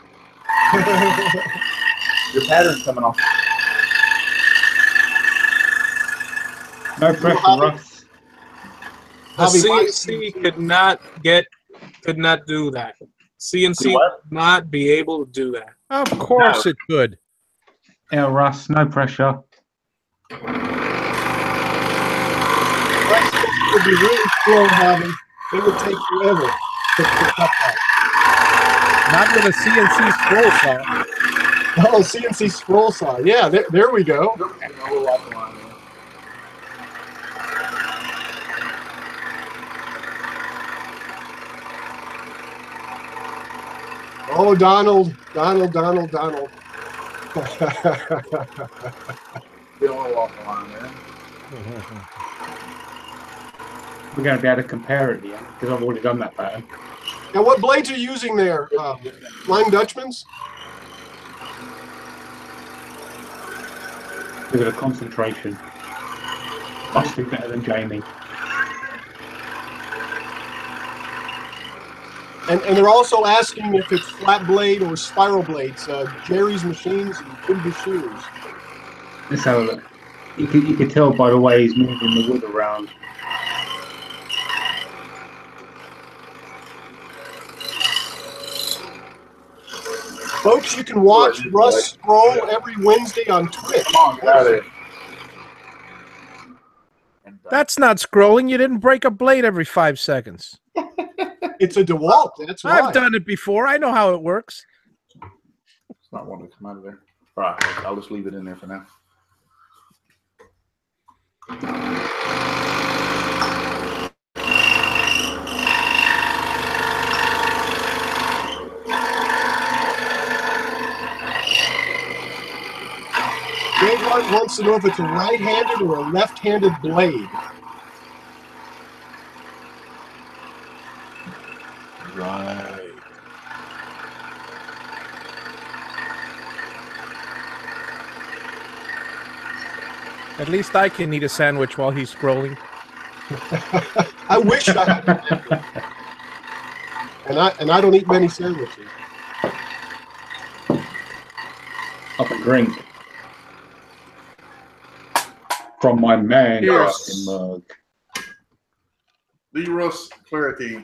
Your pattern's coming off. No pressure, Russ. The CNC could not do that. CNC would not be able to do that. Of course it could. Yeah, Russ, no pressure. It would be really slow, Harvey. It would take forever to pick up that. Not with a CNC scroll saw. Oh, CNC scroll saw. Yeah, there we go. Oh, Donald. We're going to be able to compare it again because I've already done that pattern. Now, what blades are you using there? Flying Dutchman's? Look at the concentration. Must be better than Jamie. And they're also asking if it's flat blade or spiral blades. Jerry's Machines and Kimby Shoes. Let's have a look. You could tell by the way he's moving the wood around. Folks, you can watch Russ scroll every Wednesday on Twitch. That's not scrolling. You didn't break a blade every 5 seconds. It's a DeWalt. That's why. I've done it before. I know how it works. It's not wanting to come out of there. All right, I'll just leave it in there for now. Greg wants to know if it's a right-handed or a left-handed blade. Right. At least I can eat a sandwich while he's scrolling. I wish I and I don't eat many sandwiches. Up a drink. From my man. Yes. Mug. The Russ Clarity.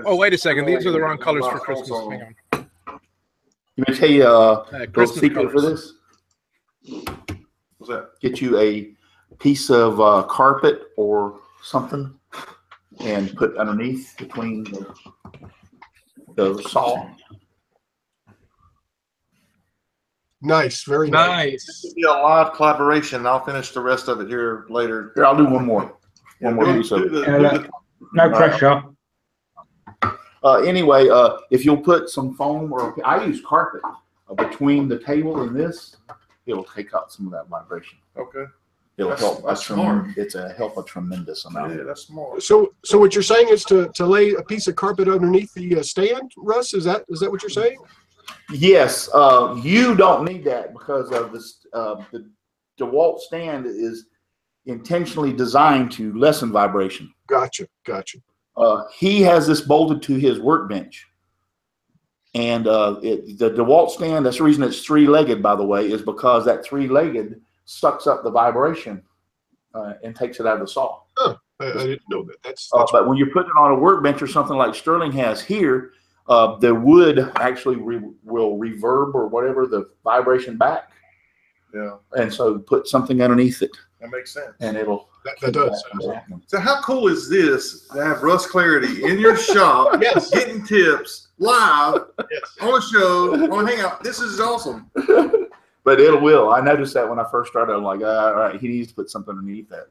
Oh, wait a second. These are the wrong colors for Christmas. Hang on. Let me tell you the Christmas secret for colors. this. What's that? Get you a piece of carpet or something and put underneath between the saw. Nice, very Nice. This will be a live collaboration. I'll finish the rest of it here later. Here, I'll do one more. One more piece of it. No pressure. Anyway, if you'll put some foam, or I use carpet between the table and this, it'll take out some of that vibration. Okay. It'll help. That's smart. It's a tremendous amount. Yeah, that's smart. So what you're saying is to lay a piece of carpet underneath the stand, Russ? Is that what you're saying? Yes. You don't need that because of this. The DeWalt stand is intentionally designed to lessen vibration. Gotcha. He has this bolted to his workbench, and the DeWalt stand. That's the reason it's three-legged, by the way, is because that three-legged sucks up the vibration and takes it out of the saw. Huh. I didn't know that. That's but when you're putting it on a workbench or something like Sterling has here, the wood actually will reverb or whatever the vibration back. Yeah. And so put something underneath it. That makes sense. And it'll. That does. So how cool is this to have Russ Clarity in your shop, Yes. getting tips live Yes. on a show, on a hangout? This is awesome. But it will. I noticed that when I first started. I'm like, all right, he needs to put something underneath that.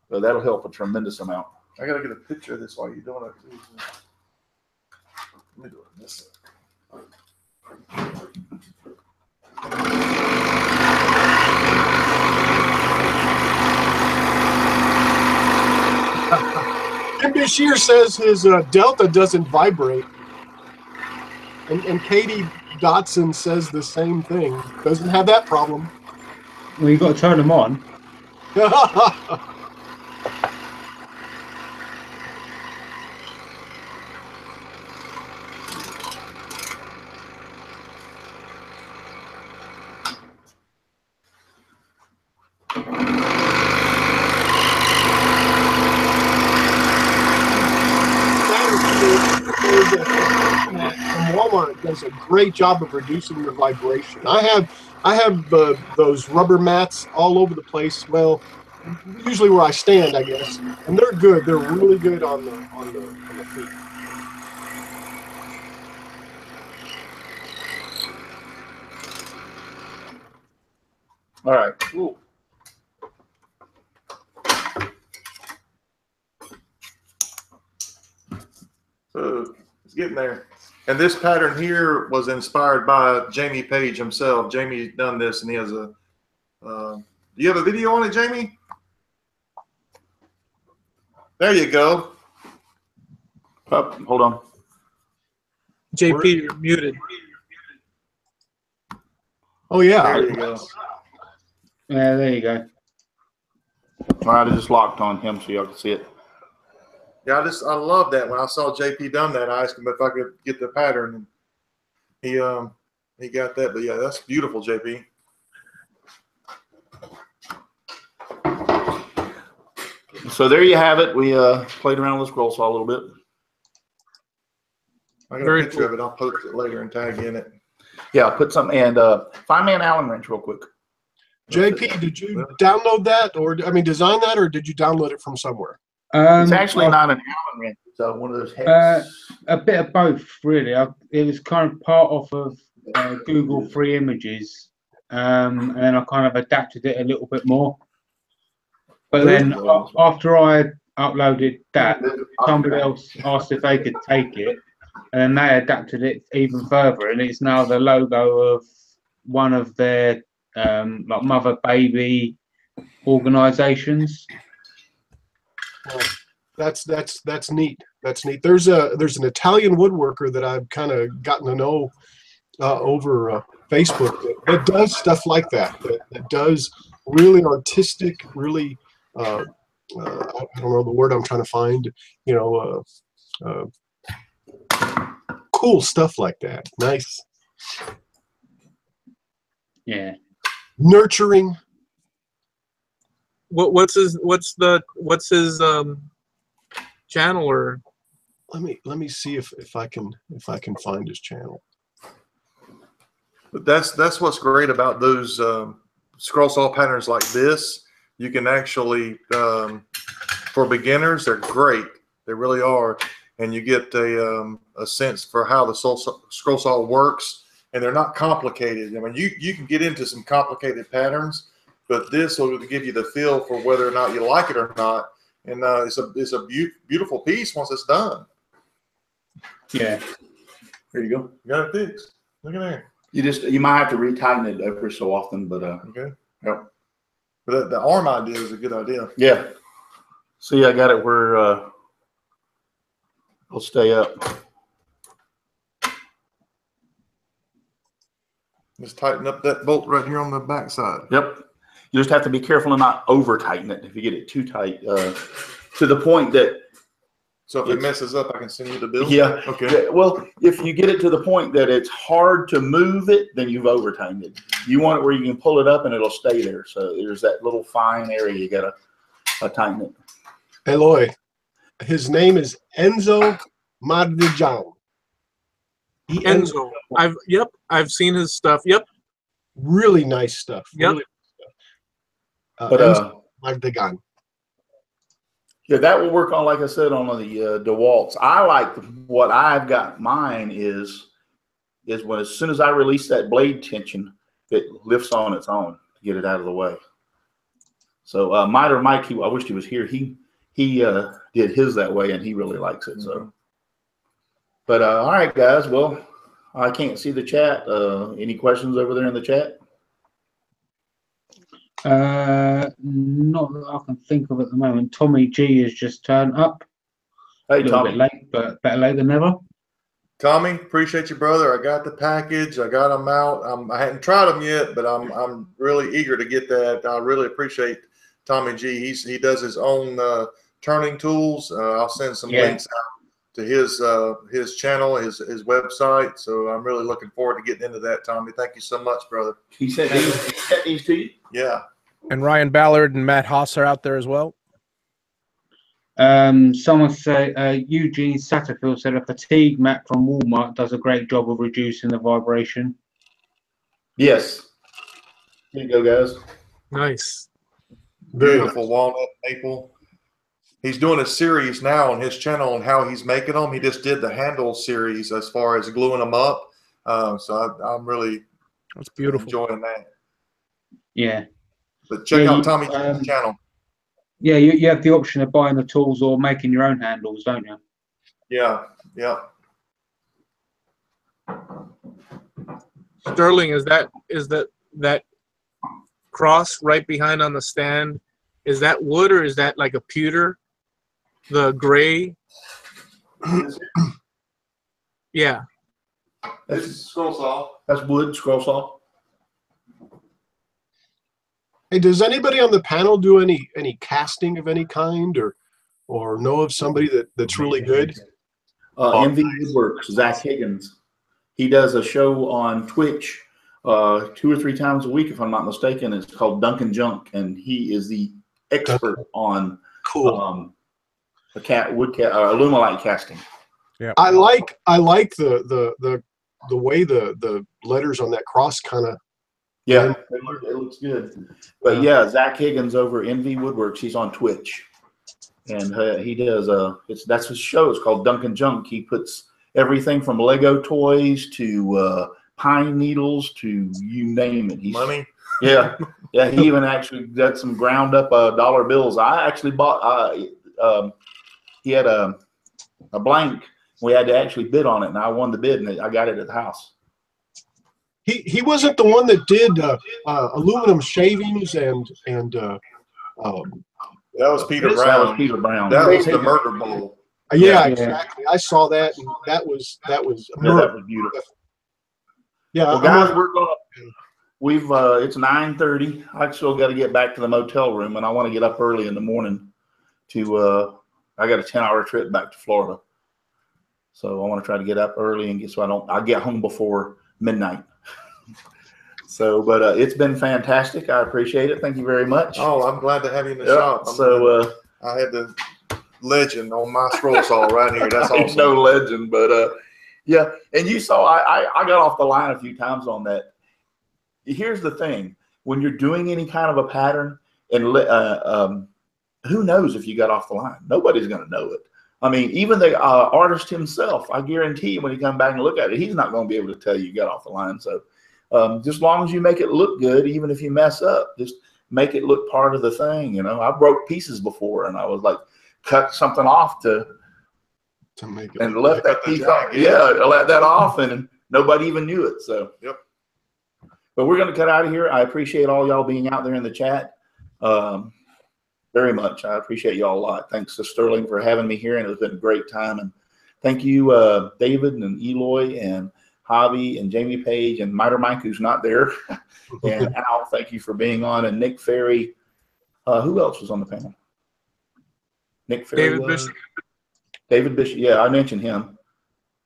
So that'll help a tremendous amount. I got to get a picture of this while you're doing it. Let me do it this Jim Bashir says his Delta doesn't vibrate. And Katie Dotson says the same thing. Doesn't have that problem. Well, you've got to turn them on. Walmart does a great job of reducing the vibration. I have those rubber mats all over the place. Well, usually where I stand, I guess, and they're good. They're really good on the feet. All right. Cool. So it's getting there. And this pattern here was inspired by Jamie Page himself. Jamie's done this, and he has a. Do you have a video on it, Jamie? There you go. Oh, hold on. JP, you're muted. Oh yeah. There you go. Yeah, there you go. All right, I just locked on him so y'all can see it. Yeah, I love that. When I saw JP done that, I asked him if I could get the pattern, and he got that. But yeah, that's beautiful, JP. So there you have it. We played around with the scroll saw a little bit. I got a picture of it. I'll post it later and tag you in it. Yeah, put some and find me an Allen wrench real quick. JP, did you download that, or design that, or did you download it from somewhere? It's actually not an Allen wrench. It's one of those hex. A bit of both, really. It was kind of part off of Google Free Images, and then I kind of adapted it a little bit more. But then after I uploaded that, somebody else asked if they could take it, and then they adapted it even further, and it's now the logo of one of their like mother baby organizations. Well, that's neat. That's neat. There's an Italian woodworker that I've kind of gotten to know over Facebook that does stuff like that. That does really artistic, really I don't know the word I'm trying to find. Cool stuff like that. Nice. Yeah. Nurturing. What's his channel? Or let me see if I can find his channel. But that's what's great about those scroll saw patterns like this. You can actually for beginners, they're great. They really are, and you get a sense for how the scroll saw works, and they're not complicated. I mean, you can get into some complicated patterns, but this will give you the feel for whether or not you like it or not. and it's a beautiful piece once it's done. Yeah. There you go. You got it fixed. Look at there. You might have to retighten it every so often, but okay. Yep. But the arm idea is a good idea. Yeah. See, I got it where it'll stay up. Just tighten up that bolt right here on the back side. Yep. You just have to be careful and not over tighten it. If you get it too tight, to the point that. So if it messes up, I can send you the bill? Yeah. Okay. Yeah, well, if you get it to the point that it's hard to move it, then you've over tightened it. You want it where you can pull it up and it'll stay there. So there's that little fine area you gotta tighten it. Eloy, his name is Enzo Mardijan. Enzo. I've seen his stuff. Yep. Really nice stuff. Yep. Really nice stuff. But Enzo Mardijan. yeah, that will work on, like I said, on the DeWalt's. I like what I've got. Mine is when as soon as I release that blade tension, it lifts on its own to get it out of the way. So Miter Mike, I wished he was here. He did his that way, and he really likes it. So, but all right, guys. Well, I can't see the chat. Any questions over there in the chat? Not that I can think of at the moment. Tommy G has just turned up. Hey, a little Tommy. bit late, but better late than never. Tommy, appreciate you, brother. I got the package. I got them out. I hadn't tried them yet, but I'm really eager to get that. I really appreciate Tommy G. He does his own turning tools. I'll send some links out to his channel, his website. So I'm really looking forward to getting into that, Tommy. Thank you so much, brother. He sent these to you? Yeah. And Ryan Ballard and Matt Haas are out there as well. Someone say Eugene Satterfield said a fatigue mat from Walmart does a great job of reducing the vibration. Yes. Here you go, guys. Nice. Beautiful walnut maple. He's doing a series now on his channel on how he's making them. He just did the handle series as far as gluing them up. So I'm really that's beautiful. Enjoying that. Yeah. But check out Tommy's channel. Yeah, you have the option of buying the tools or making your own handles, don't you? Yeah, yeah. Sterling, is that cross right behind on the stand? Is that wood or is that like a pewter? The gray? Yeah. That's scroll saw. That's wood, scroll saw. Hey, does anybody on the panel do any casting of any kind, or know of somebody that's really good? MV Woodworks, Zach Higgins. He does a show on Twitch 2 or 3 times a week, if I'm not mistaken. It's called Duncan Junk, and he is the expert on Alumilite casting. Yeah, I like the way the letters on that cross kind of. Yeah, it looks good. But yeah, Zach Higgins over MV Woodworks. He's on Twitch, and he does that's his show. It's called Duncan Junk. He puts everything from Lego toys to pine needles to you name it. Money. Yeah, yeah. He even actually got some ground up dollar bills. I actually bought. He had a blank. We had to actually bid on it, and I won the bid, and I got it at the house. He wasn't the one that did aluminum shavings and that was Peter Brown. That was Peter Brown. That was the murder bowl. Yeah, exactly. I saw that, and that was beautiful. Yeah, well, guys, it's 9:30. I still got to get back to the motel room, and I want to get up early in the morning to. I got a 10-hour trip back to Florida, so I want to try to get up early and I get home before midnight. So, but it's been fantastic. I appreciate it. Thank you very much. Oh, I'm glad to have you in the shop. So I had the legend on my scroll saw right here. That's awesome. No legend, but yeah. And you saw I got off the line a few times on that. Here's the thing: when you're doing any kind of a pattern, and who knows if you got off the line? Nobody's going to know it. I mean, even the artist himself, I guarantee you, when he comes back and look at it, he's not going to be able to tell you got off the line. So just as long as you make it look good, even if you mess up, just make it look part of the thing. You know, I broke pieces before, and I was like, cut something off to make it and left that piece off. Yeah, I let that off, and nobody even knew it. So, yep. But we're going to cut out of here. I appreciate all y'all being out there in the chat. Very much. I appreciate y'all a lot. Thanks to Sterling for having me here, and it's been a great time. And thank you, David and Eloy and Javi and Jamie Page and Miter Mike, who's not there, and Al. Thank you for being on, and Nick Ferry. Who else was on the panel? Nick Ferry. David Bishop. David Bishop. Yeah, I mentioned him.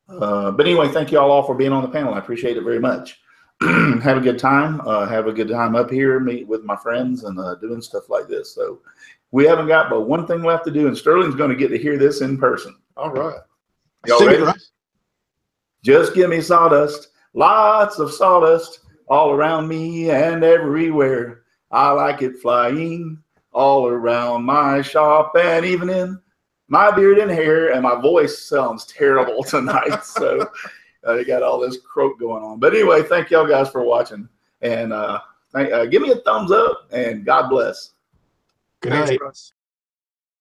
But anyway, thank you all for being on the panel. I appreciate it very much. Have a good time. Have a good time up here, meet with my friends, and doing stuff like this. So we haven't got but one thing left to do, and Sterling's going to get to hear this in person. All right. Y'all ready? Just give me sawdust, lots of sawdust all around me and everywhere. I like it flying all around my shop and even in my beard and hair. And my voice sounds terrible tonight, so I got all this croak going on. But anyway, thank y'all guys for watching, and give me a thumbs up, and God bless. Good night. Russ.